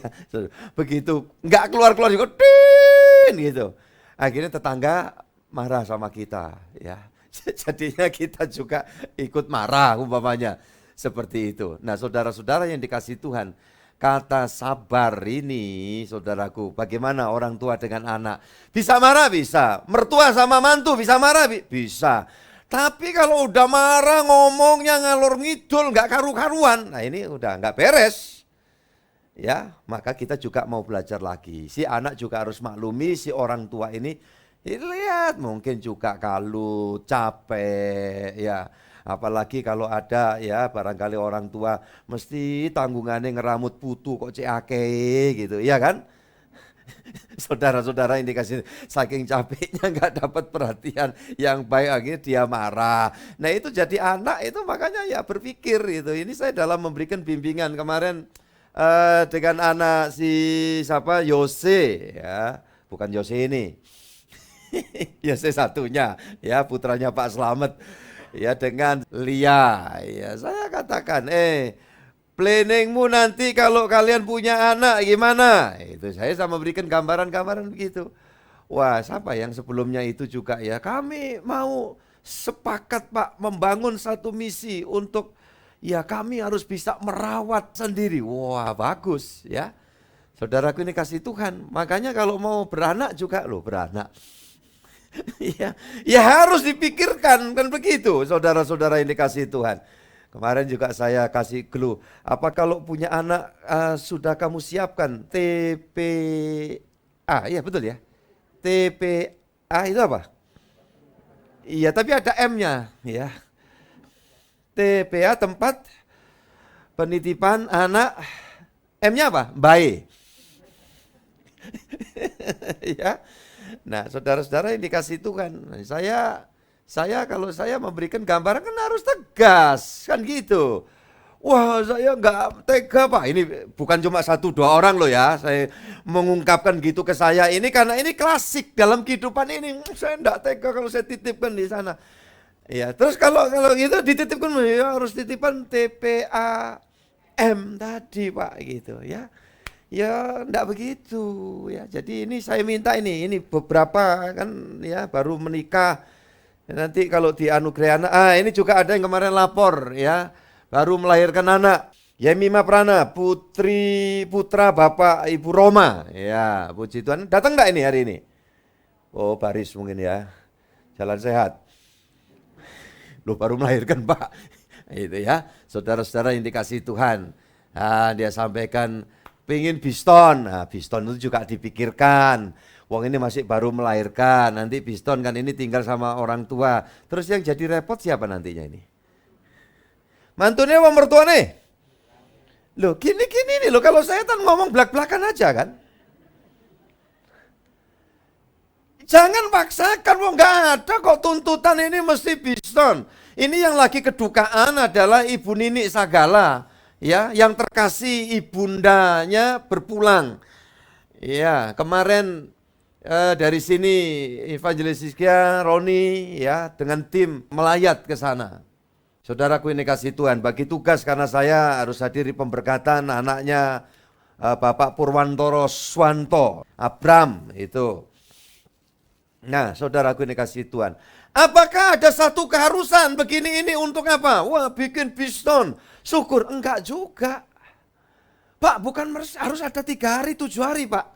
begitu enggak keluar-keluar juga tin gitu. Akhirnya tetangga marah sama kita ya. Jadinya kita juga ikut marah umpamanya seperti itu. Nah, saudara-saudara yang dikasihi Tuhan, kata sabar ini, saudaraku, bagaimana orang tua dengan anak? Bisa marah? Bisa. Mertua sama mantu bisa marah? Bisa. Tapi kalau udah marah, ngomongnya ngalor ngidul, nggak karu-karuan, nah ini udah nggak beres. Ya, maka kita juga mau belajar lagi. Si anak juga harus maklumi si orang tua ini, lihat mungkin juga kalut, capek, ya. Apalagi kalau ada ya barangkali orang tua mesti tanggungannya ngeramut putu kok ceake gitu, ya kan? Saudara-saudara ini dikasih saking capeknya nggak dapat perhatian yang baik, akhirnya dia marah. Nah itu jadi anak itu makanya ya berpikir gitu. Ini saya dalam memberikan bimbingan kemarin dengan anak si siapa Yose ya, bukan Yose ini. Yose satunya ya, putranya Pak Slamet. Ya dengan Lia, ya saya katakan, planningmu nanti kalau kalian punya anak gimana? Itu saya sama berikan gambaran-gambaran begitu. Wah, siapa yang sebelumnya itu juga ya, kami mau sepakat Pak membangun satu misi untuk ya kami harus bisa merawat sendiri. Wah, bagus ya. Saudaraku ini kasih Tuhan, makanya kalau mau beranak juga loh beranak. Ya harus dipikirkan kan begitu, saudara-saudara yang dikasihi Tuhan. Kemarin juga saya kasih clue, apa kalau punya anak sudah kamu siapkan TPA, iya betul ya, TPA itu apa? Iya tapi ada M-nya ya, TPA tempat penitipan anak, M-nya apa? Baik. Ya. Nah, saudara-saudara yang dikasihi Tuhan, saya kalau saya memberikan gambaran kan harus tegas, kan gitu. Wah, saya nggak tega Pak, ini bukan cuma 1-2 orang loh ya, saya mengungkapkan gitu ke saya, ini karena ini klasik dalam kehidupan ini, saya nggak tega kalau saya titipkan di sana. Ya, terus kalau gitu dititipkan, ya harus titipan TPAM tadi Pak, gitu ya. Ya enggak begitu ya. Jadi ini saya minta ini beberapa kan ya baru menikah. Nanti kalau dianugerahi anak, ini juga ada yang kemarin lapor ya, baru melahirkan anak. Yemima Prana, putra Bapak Ibu Roma. Ya, puji Tuhan. Datang enggak ini hari ini? Oh, baris mungkin ya. Jalan sehat. Loh baru melahirkan Pak. Itu ya. Saudara-saudara yang dikasihi Tuhan. Dia sampaikan pengen biston, nah biston itu juga dipikirkan. Wong ini masih baru melahirkan, nanti biston kan ini tinggal sama orang tua. Terus yang jadi repot siapa nantinya ini? Mantunya apa mertuanya? Loh gini nih loh, kalau saya kan ngomong belak-belakan aja kan. Jangan paksakan, wong nggak ada kok tuntutan ini mesti biston. Ini yang lagi kedukaan adalah Ibu Nini Sagala. Ya, yang terkasih ibundanya berpulang. Ya, kemarin dari sini Evangelis Iskia, Roni ya dengan tim melayat ke sana. Saudaraku ini kasih Tuhan, bagi tugas karena saya harus hadir di pemberkatan anaknya Bapak Purwantoro Swanto, Abram itu. Nah, saudaraku ini kasih Tuhan. Apakah ada satu keharusan begini ini untuk apa? Wah, bikin biston. Syukur, enggak juga. Pak, bukan harus ada 3 hari, 7 hari, Pak.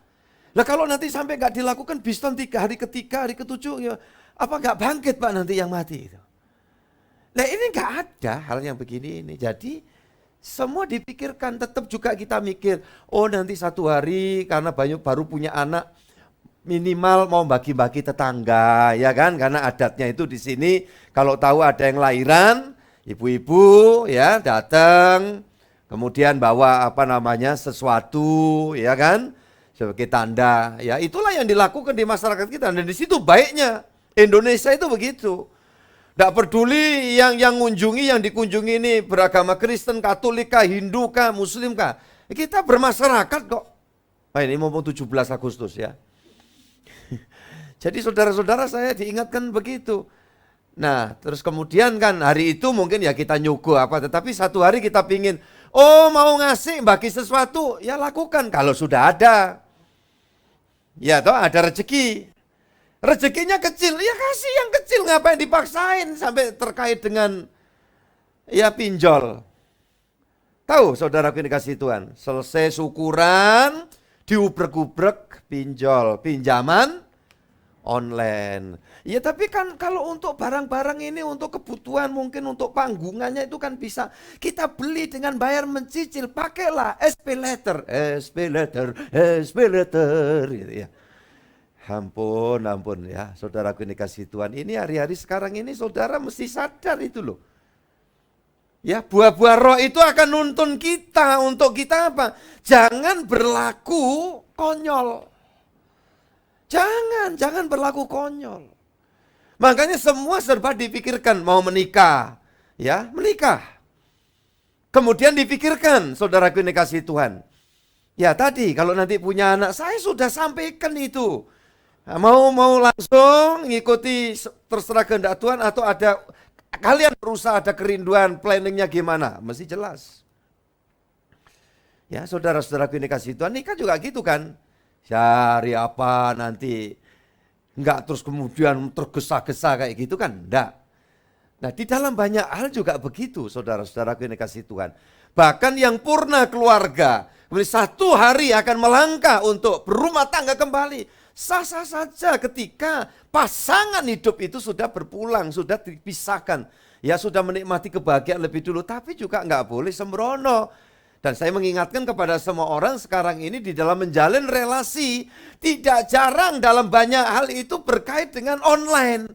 Nah, kalau nanti sampai enggak dilakukan biston 3 hari ketiga, hari ketujuh, ya, apa enggak bangkit, Pak, nanti yang mati itu? Nah, ini enggak ada hal yang begini ini. Jadi, semua dipikirkan, tetap juga kita mikir, oh nanti 1 hari karena baru punya anak, minimal mau bagi-bagi tetangga, ya kan? Karena adatnya itu di sini kalau tahu ada yang lahiran, ibu-ibu ya datang, kemudian bawa sesuatu, ya kan? Sebagai tanda, ya itulah yang dilakukan di masyarakat kita. Dan di situ baiknya Indonesia itu begitu. Tidak peduli yang mengunjungi, yang dikunjungi ini beragama Kristen, Katolik kah, Hindu kah, Muslim kah. Kita bermasyarakat kok. Nah, ini mumpung 17 Agustus ya. Jadi saudara-saudara saya diingatkan begitu. Nah terus kemudian kan hari itu mungkin ya kita nyuguh apa. Tetapi 1 hari kita pingin, oh mau ngasih bagi sesuatu, ya lakukan kalau sudah ada. Ya toh ada rezeki. Rezekinya kecil, ya kasih yang kecil, ngapain dipaksain sampai terkait dengan ya pinjol. Tahu saudaraku ini kasih Tuhan, selesai syukuran, diubrek-ubrek pinjol, pinjaman online. Ya tapi kan kalau untuk barang-barang ini, untuk kebutuhan mungkin untuk panggungannya itu kan bisa kita beli dengan bayar mencicil, pakailah SP letter gitu ya. Ampun ya, saudaraku ini kasih Tuhan. Ini hari-hari sekarang ini saudara mesti sadar itu loh. Ya, buah-buah roh itu akan nuntun kita untuk kita apa? Jangan berlaku konyol. Jangan berlaku konyol. Makanya semua serba dipikirkan, mau menikah, ya menikah. Kemudian dipikirkan, saudaraku ini kasih Tuhan. Ya tadi kalau nanti punya anak, saya sudah sampaikan itu. Mau langsung ngikuti terserah kehendak Tuhan atau ada kalian berusaha ada kerinduan, planningnya gimana? Mesti jelas. Ya saudara-saudaraku ini kasih Tuhan, nikah juga gitu kan. Cari apa nanti, enggak terus kemudian tergesa-gesa kayak gitu kan, enggak. Nah di dalam banyak hal juga begitu saudara-saudaraku ini kasih Tuhan. Bahkan yang purna keluarga, kemudian 1 hari akan melangkah untuk berumah tangga kembali. Sah-sah saja ketika pasangan hidup itu sudah berpulang, sudah dipisahkan. Ya sudah menikmati kebahagiaan lebih dulu, tapi juga enggak boleh sembrono. Dan saya mengingatkan kepada semua orang sekarang ini di dalam menjalin relasi, tidak jarang dalam banyak hal itu berkait dengan online.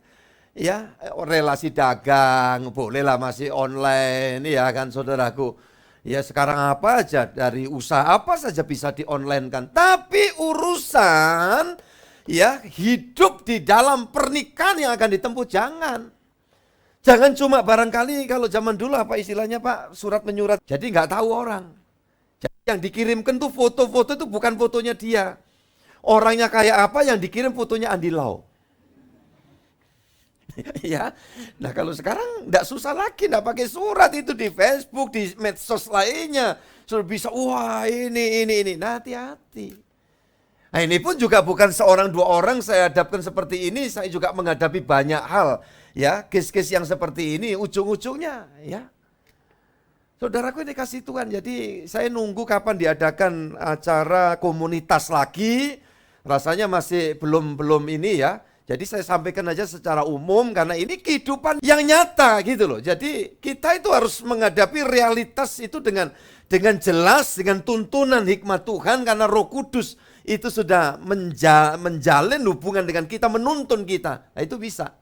Ya, relasi dagang, bolehlah masih online, ya kan saudaraku. Ya sekarang apa aja, dari usaha apa saja bisa di online kan. Tapi urusan ya hidup di dalam pernikahan yang akan ditempuh jangan. Jangan cuma barangkali kalau zaman dulu apa istilahnya Pak, surat menyurat. Jadi nggak tahu orang. Jadi yang dikirimkan tuh foto-foto itu bukan fotonya dia. Orangnya kayak apa yang dikirim fotonya Andi Lau. Ya, nah kalau sekarang nggak susah lagi, nggak pakai surat itu di Facebook, di medsos lainnya, sudah bisa. Wah ini, nah hati-hati. Nah ini pun juga bukan 1-2 orang saya hadapkan seperti ini, saya juga menghadapi banyak hal, ya, case-case yang seperti ini, ujung-ujungnya, ya. Saudaraku ini kasih Tuhan, jadi saya nunggu kapan diadakan acara komunitas lagi, rasanya masih belum ini ya. Jadi saya sampaikan aja secara umum karena ini kehidupan yang nyata gitu loh. Jadi kita itu harus menghadapi realitas itu dengan jelas, dengan tuntunan hikmat Tuhan karena Roh Kudus itu sudah menjalin hubungan dengan kita, menuntun kita. Nah itu bisa.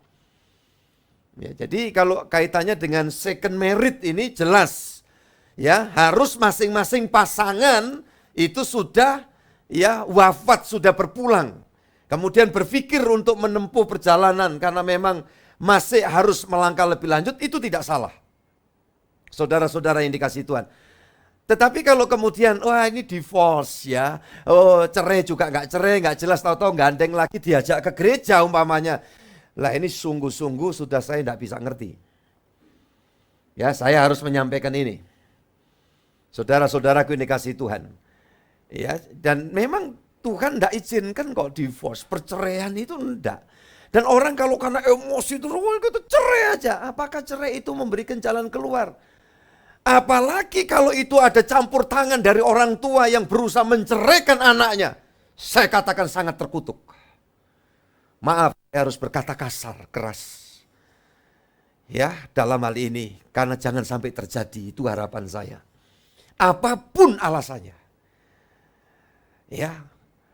Ya, jadi kalau kaitannya dengan second marriage ini jelas. Ya, harus masing-masing pasangan itu sudah ya wafat, sudah berpulang. Kemudian berpikir untuk menempuh perjalanan karena memang masih harus melangkah lebih lanjut, itu tidak salah. Saudara-saudara yang dikasihi Tuhan. Tetapi kalau kemudian, wah ini divorce ya, oh cerai juga nggak jelas, tahu-tahu gandeng lagi diajak ke gereja umpamanya. Lah ini sungguh-sungguh sudah saya nggak bisa ngerti. Ya saya harus menyampaikan ini. Saudara-saudaraku yang dikasihi Tuhan. Ya, dan memang Tuhan tidak izinkan kok divorce, perceraian itu enggak. Dan orang kalau karena emosi terus itu cerai aja. Apakah cerai itu memberikan jalan keluar? Apalagi kalau itu ada campur tangan dari orang tua yang berusaha menceraikan anaknya. Saya katakan sangat terkutuk. Maaf, saya harus berkata kasar, keras. Ya, dalam hal ini. Karena jangan sampai terjadi, itu harapan saya. Apapun alasannya. Ya,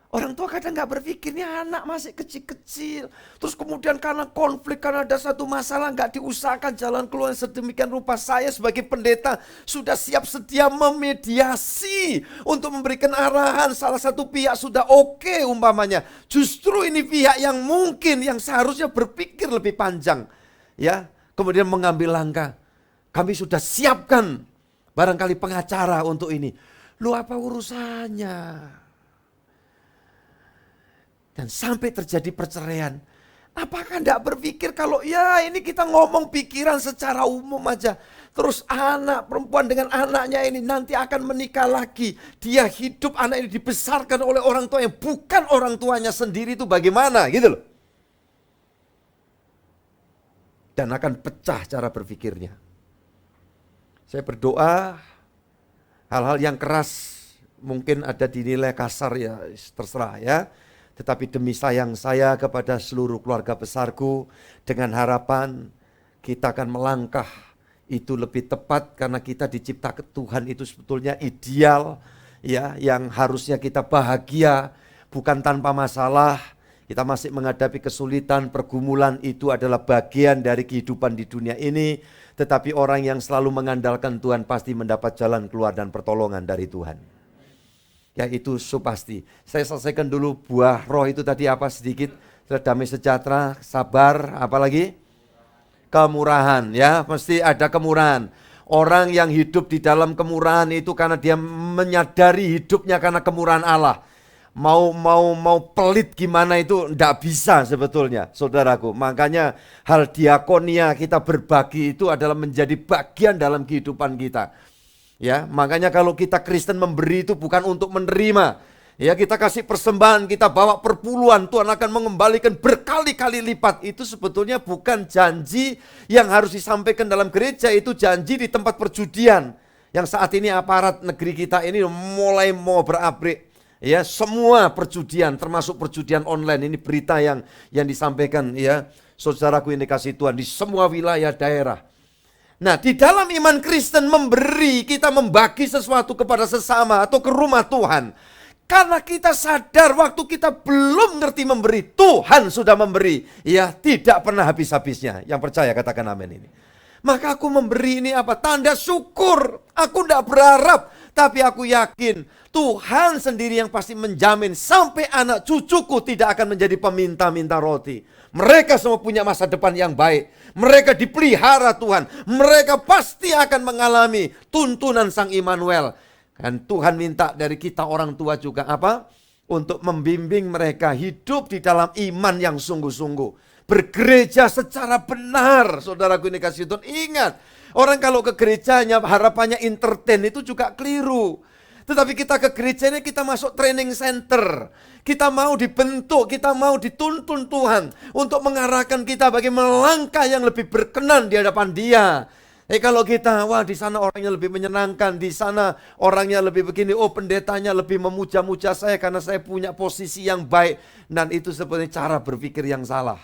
orang tua kadang nggak berpikirnya anak masih kecil-kecil. Terus kemudian karena konflik, karena ada satu masalah nggak diusahakan jalan keluar sedemikian rupa. Saya sebagai pendeta sudah siap sedia memediasi untuk memberikan arahan. Salah satu pihak sudah oke umpamanya. Justru ini pihak yang mungkin yang seharusnya berpikir lebih panjang. Ya, kemudian mengambil langkah. Kami sudah siapkan barangkali pengacara untuk ini. Lu apa urusannya? Dan sampai terjadi perceraian. Apakah tidak berpikir kalau ya ini kita ngomong pikiran secara umum aja. Terus anak perempuan dengan anaknya ini nanti akan menikah lagi. Dia hidup, anak ini dibesarkan oleh orang tua yang bukan orang tuanya sendiri, itu bagaimana gitu loh. Dan akan pecah cara berpikirnya. Saya berdoa hal-hal yang keras mungkin ada dinilai kasar ya, terserah ya. Tetapi demi sayang saya kepada seluruh keluarga besarku, dengan harapan kita akan melangkah itu lebih tepat karena kita diciptakan Tuhan itu sebetulnya ideal ya, yang harusnya kita bahagia bukan tanpa masalah. Kita masih menghadapi kesulitan, pergumulan, itu adalah bagian dari kehidupan di dunia ini. Tetapi orang yang selalu mengandalkan Tuhan pasti mendapat jalan keluar dan pertolongan dari Tuhan. Ya, itu pasti. Saya selesaikan dulu buah roh itu tadi apa sedikit. Damai sejahtera, sabar, apalagi? Kemurahan, ya mesti ada kemurahan. Orang yang hidup di dalam kemurahan itu karena dia menyadari hidupnya karena kemurahan Allah. Mau pelit gimana itu enggak bisa sebetulnya, saudaraku. Makanya hal diakonia, kita berbagi itu adalah menjadi bagian dalam kehidupan kita. Ya, makanya kalau kita Kristen memberi itu bukan untuk menerima. Ya, kita kasih persembahan, kita bawa perpuluhan, Tuhan akan mengembalikan berkali-kali lipat. Itu sebetulnya bukan janji yang harus disampaikan dalam gereja, itu janji di tempat perjudian. Yang saat ini aparat negeri kita ini mulai mau berabrik. Ya, semua perjudian, termasuk perjudian online, ini berita yang disampaikan ya, saudaraku yang dikasih Tuhan, di semua wilayah daerah. Nah, di dalam iman Kristen memberi, kita membagi sesuatu kepada sesama atau ke rumah Tuhan. Karena kita sadar waktu kita belum ngerti memberi, Tuhan sudah memberi. Ya, tidak pernah habis-habisnya. Yang percaya katakan amin ini. Maka aku memberi ini apa? Tanda syukur. Aku tidak berharap, tapi aku yakin Tuhan sendiri yang pasti menjamin sampai anak cucuku tidak akan menjadi peminta-minta roti. Mereka semua punya masa depan yang baik. Mereka dipelihara Tuhan. Mereka pasti akan mengalami tuntunan Sang Immanuel. Dan Tuhan minta dari kita orang tua juga apa? Untuk membimbing mereka hidup di dalam iman yang sungguh-sungguh. Bergereja secara benar, saudaraku ini kasih Tuhan. Ingat, orang kalau ke gerejanya harapannya entertain itu juga keliru. Tetapi kita ke gereja ini kita masuk training center. Kita mau dibentuk, kita mau dituntun Tuhan untuk mengarahkan kita bagi melangkah yang lebih berkenan di hadapan Dia. Kalau kita, wah di sana orangnya lebih menyenangkan, di sana orangnya lebih begini, oh pendetanya lebih memuja-muja saya karena saya punya posisi yang baik. Dan itu sebenarnya cara berpikir yang salah.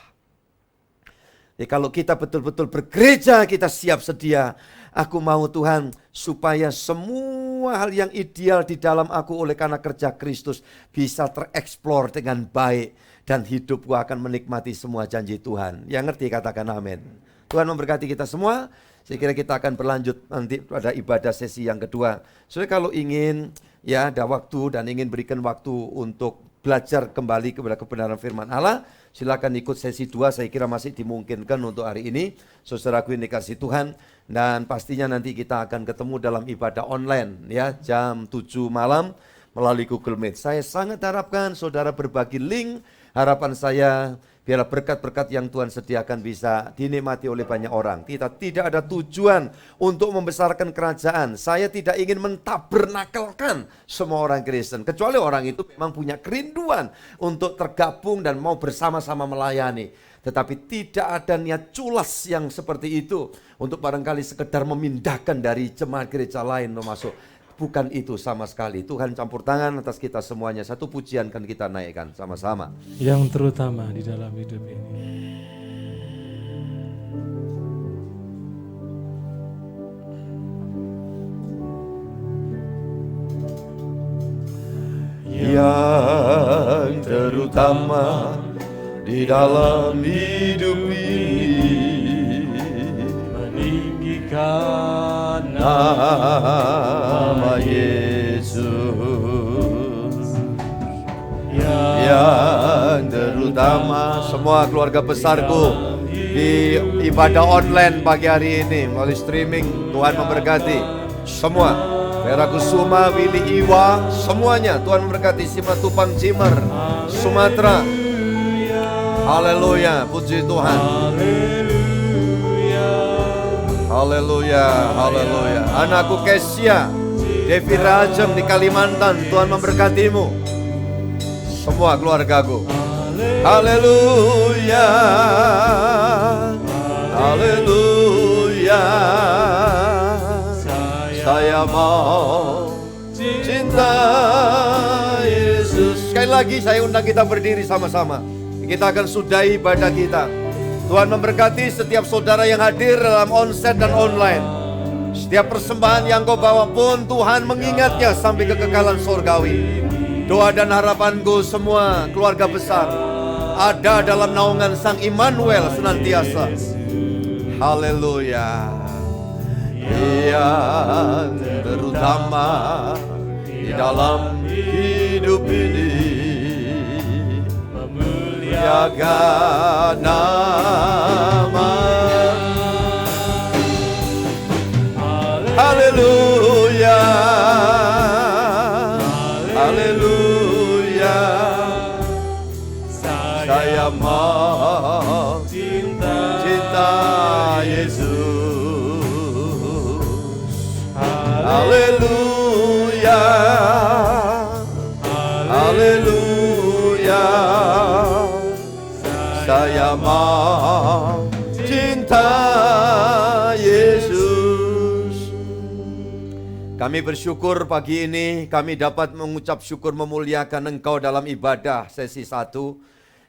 Kalau kita betul-betul bergereja, kita siap sedia. Aku mau Tuhan supaya semua hal yang ideal di dalam aku oleh karena kerja Kristus bisa tereksplor dengan baik. Dan hidupku akan menikmati semua janji Tuhan. Yang ngerti katakan amin. Tuhan memberkati kita semua. Saya kira kita akan berlanjut nanti pada ibadah sesi yang kedua. Soalnya kalau ingin ya ada waktu dan ingin berikan waktu untuk belajar kembali kepada kebenaran firman Allah, silakan ikut sesi 2, saya kira masih dimungkinkan untuk hari ini. Saudaraku yang dikasih Tuhan, dan pastinya nanti kita akan ketemu dalam ibadah online ya jam 7 malam melalui Google Meet. Saya sangat harapkan saudara berbagi link Harapan saya, biarlah berkat-berkat yang Tuhan sediakan bisa dinikmati oleh banyak orang. Kita tidak ada tujuan untuk membesarkan kerajaan. Saya tidak ingin mentabernakelkan semua orang Kristen. Kecuali orang itu memang punya kerinduan untuk tergabung dan mau bersama-sama melayani. Tetapi tidak ada niat culas yang seperti itu untuk barangkali sekedar memindahkan dari jemaat gereja lain masuk. Bukan itu sama sekali. Tuhan campur tangan atas kita semuanya. Satu pujian kan kita naikkan sama-sama. Yang terutama di dalam hidup ini. Yang terutama di dalam hidup ini, meninggikan nama Yesus. Yang terutama semua keluarga besarku di ibadah online pagi hari ini melalui streaming, Tuhan memberkati semua. Vera Kusuma, Willy Iwa, semuanya Tuhan memberkati. Sima Tupang Cimer, Sumatera. Haleluya, puji Tuhan. Haleluya, haleluya. Anakku Kesia, Devi Rajem di Kalimantan, Tuhan memberkatimu. Semua keluargaku. Haleluya, haleluya. Saya mau cinta Yesus. Sekali lagi saya undang kita berdiri sama-sama. Kita akan sudahi ibadah kita. Tuhan memberkati setiap saudara yang hadir dalam onsite dan online. Setiap persembahan yang kau bawa pun Tuhan mengingatnya sampai kekekalan surgawi. Doa dan harapanku semua keluarga besar ada dalam naungan Sang Immanuel senantiasa. Haleluya. Yang terutama di dalam hidup ini, memuliakan nama. Haleluya, haleluya. Saya mau cinta Yesus. Haleluya, haleluya. Saya mau cinta Yesus. Kami bersyukur pagi ini kami dapat mengucap syukur memuliakan Engkau dalam ibadah sesi 1.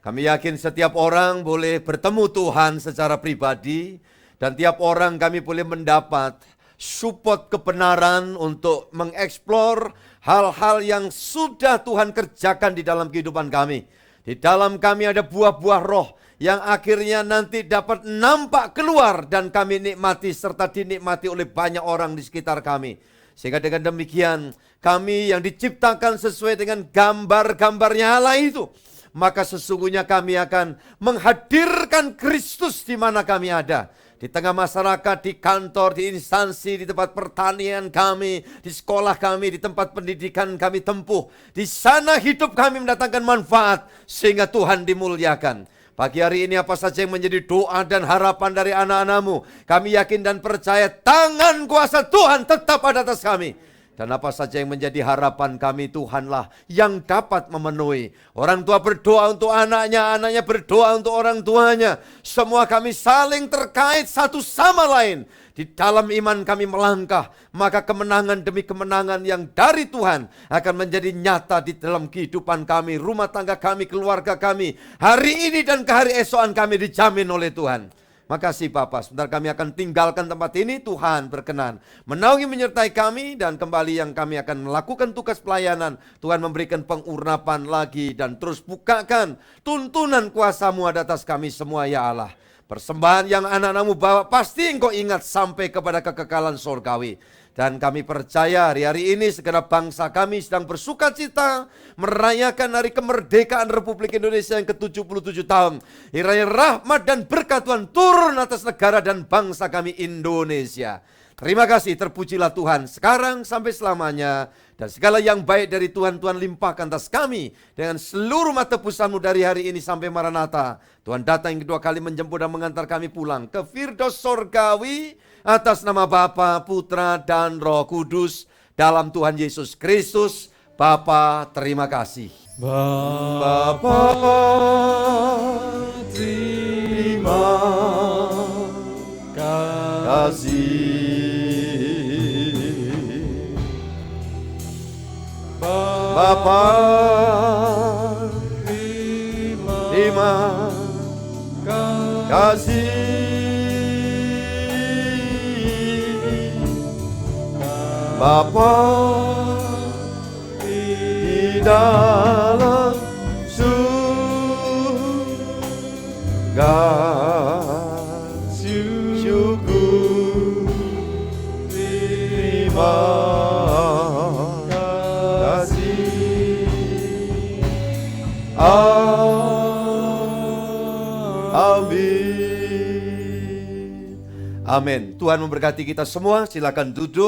Kami yakin setiap orang boleh bertemu Tuhan secara pribadi. Dan tiap orang kami boleh mendapat support kebenaran untuk mengeksplor hal-hal yang sudah Tuhan kerjakan di dalam kehidupan kami. Di dalam kami ada buah-buah roh yang akhirnya nanti dapat nampak keluar dan kami nikmati serta dinikmati oleh banyak orang di sekitar kami. Sehingga dengan demikian kami yang diciptakan sesuai dengan gambar-gambarnya Allah itu, maka sesungguhnya kami akan menghadirkan Kristus di mana kami ada. Di tengah masyarakat, di kantor, di instansi, di tempat pertanian kami, di sekolah kami, di tempat pendidikan kami tempuh. Di sana hidup kami mendatangkan manfaat sehingga Tuhan dimuliakan. Pagi hari ini apa saja yang menjadi doa dan harapan dari anak-anak-Mu, kami yakin dan percaya tangan kuasa Tuhan tetap ada atas kami. Dan apa saja yang menjadi harapan kami, Tuhanlah yang dapat memenuhi. Orang tua berdoa untuk anaknya, anaknya berdoa untuk orang tuanya. Semua kami saling terkait satu sama lain. Di dalam iman kami melangkah, maka kemenangan demi kemenangan yang dari Tuhan akan menjadi nyata di dalam kehidupan kami, rumah tangga kami, keluarga kami. Hari ini dan ke hari esokan kami dijamin oleh Tuhan. Makasih Bapak, sebentar kami akan tinggalkan tempat ini. Tuhan berkenan menaungi menyertai kami, dan kembali yang kami akan melakukan tugas pelayanan. Tuhan memberikan pengurapan lagi dan terus bukakan tuntunan kuasa-Mu ada atas kami semua ya Allah. Persembahan yang anak-anak-Mu bawa pasti Engkau ingat sampai kepada kekekalan surgawi. Dan kami percaya hari-hari ini segenap bangsa kami sedang bersuka cita merayakan hari kemerdekaan Republik Indonesia yang ke-77 tahun. Kiranya rahmat dan berkat Tuhan turun atas negara dan bangsa kami Indonesia. Terima kasih, terpujilah Tuhan sekarang sampai selamanya. Dan segala yang baik dari Tuhan, Tuhan limpahkan atas kami. Dengan seluruh mata pusat-Mu dari hari ini sampai Maranatha. Tuhan datang yang kedua kali menjemput dan mengantar kami pulang ke Firdaus Sorgawi. Atas nama Bapa, Putra, dan Roh Kudus. Dalam Tuhan Yesus Kristus. Bapa, terima kasih. Bapa, terima kasih. Bapa, terima kasih. Bapa, di dalam surga, syukur, terima kasih. Amin. Amin. Tuhan memberkati kita semua. Silakan duduk.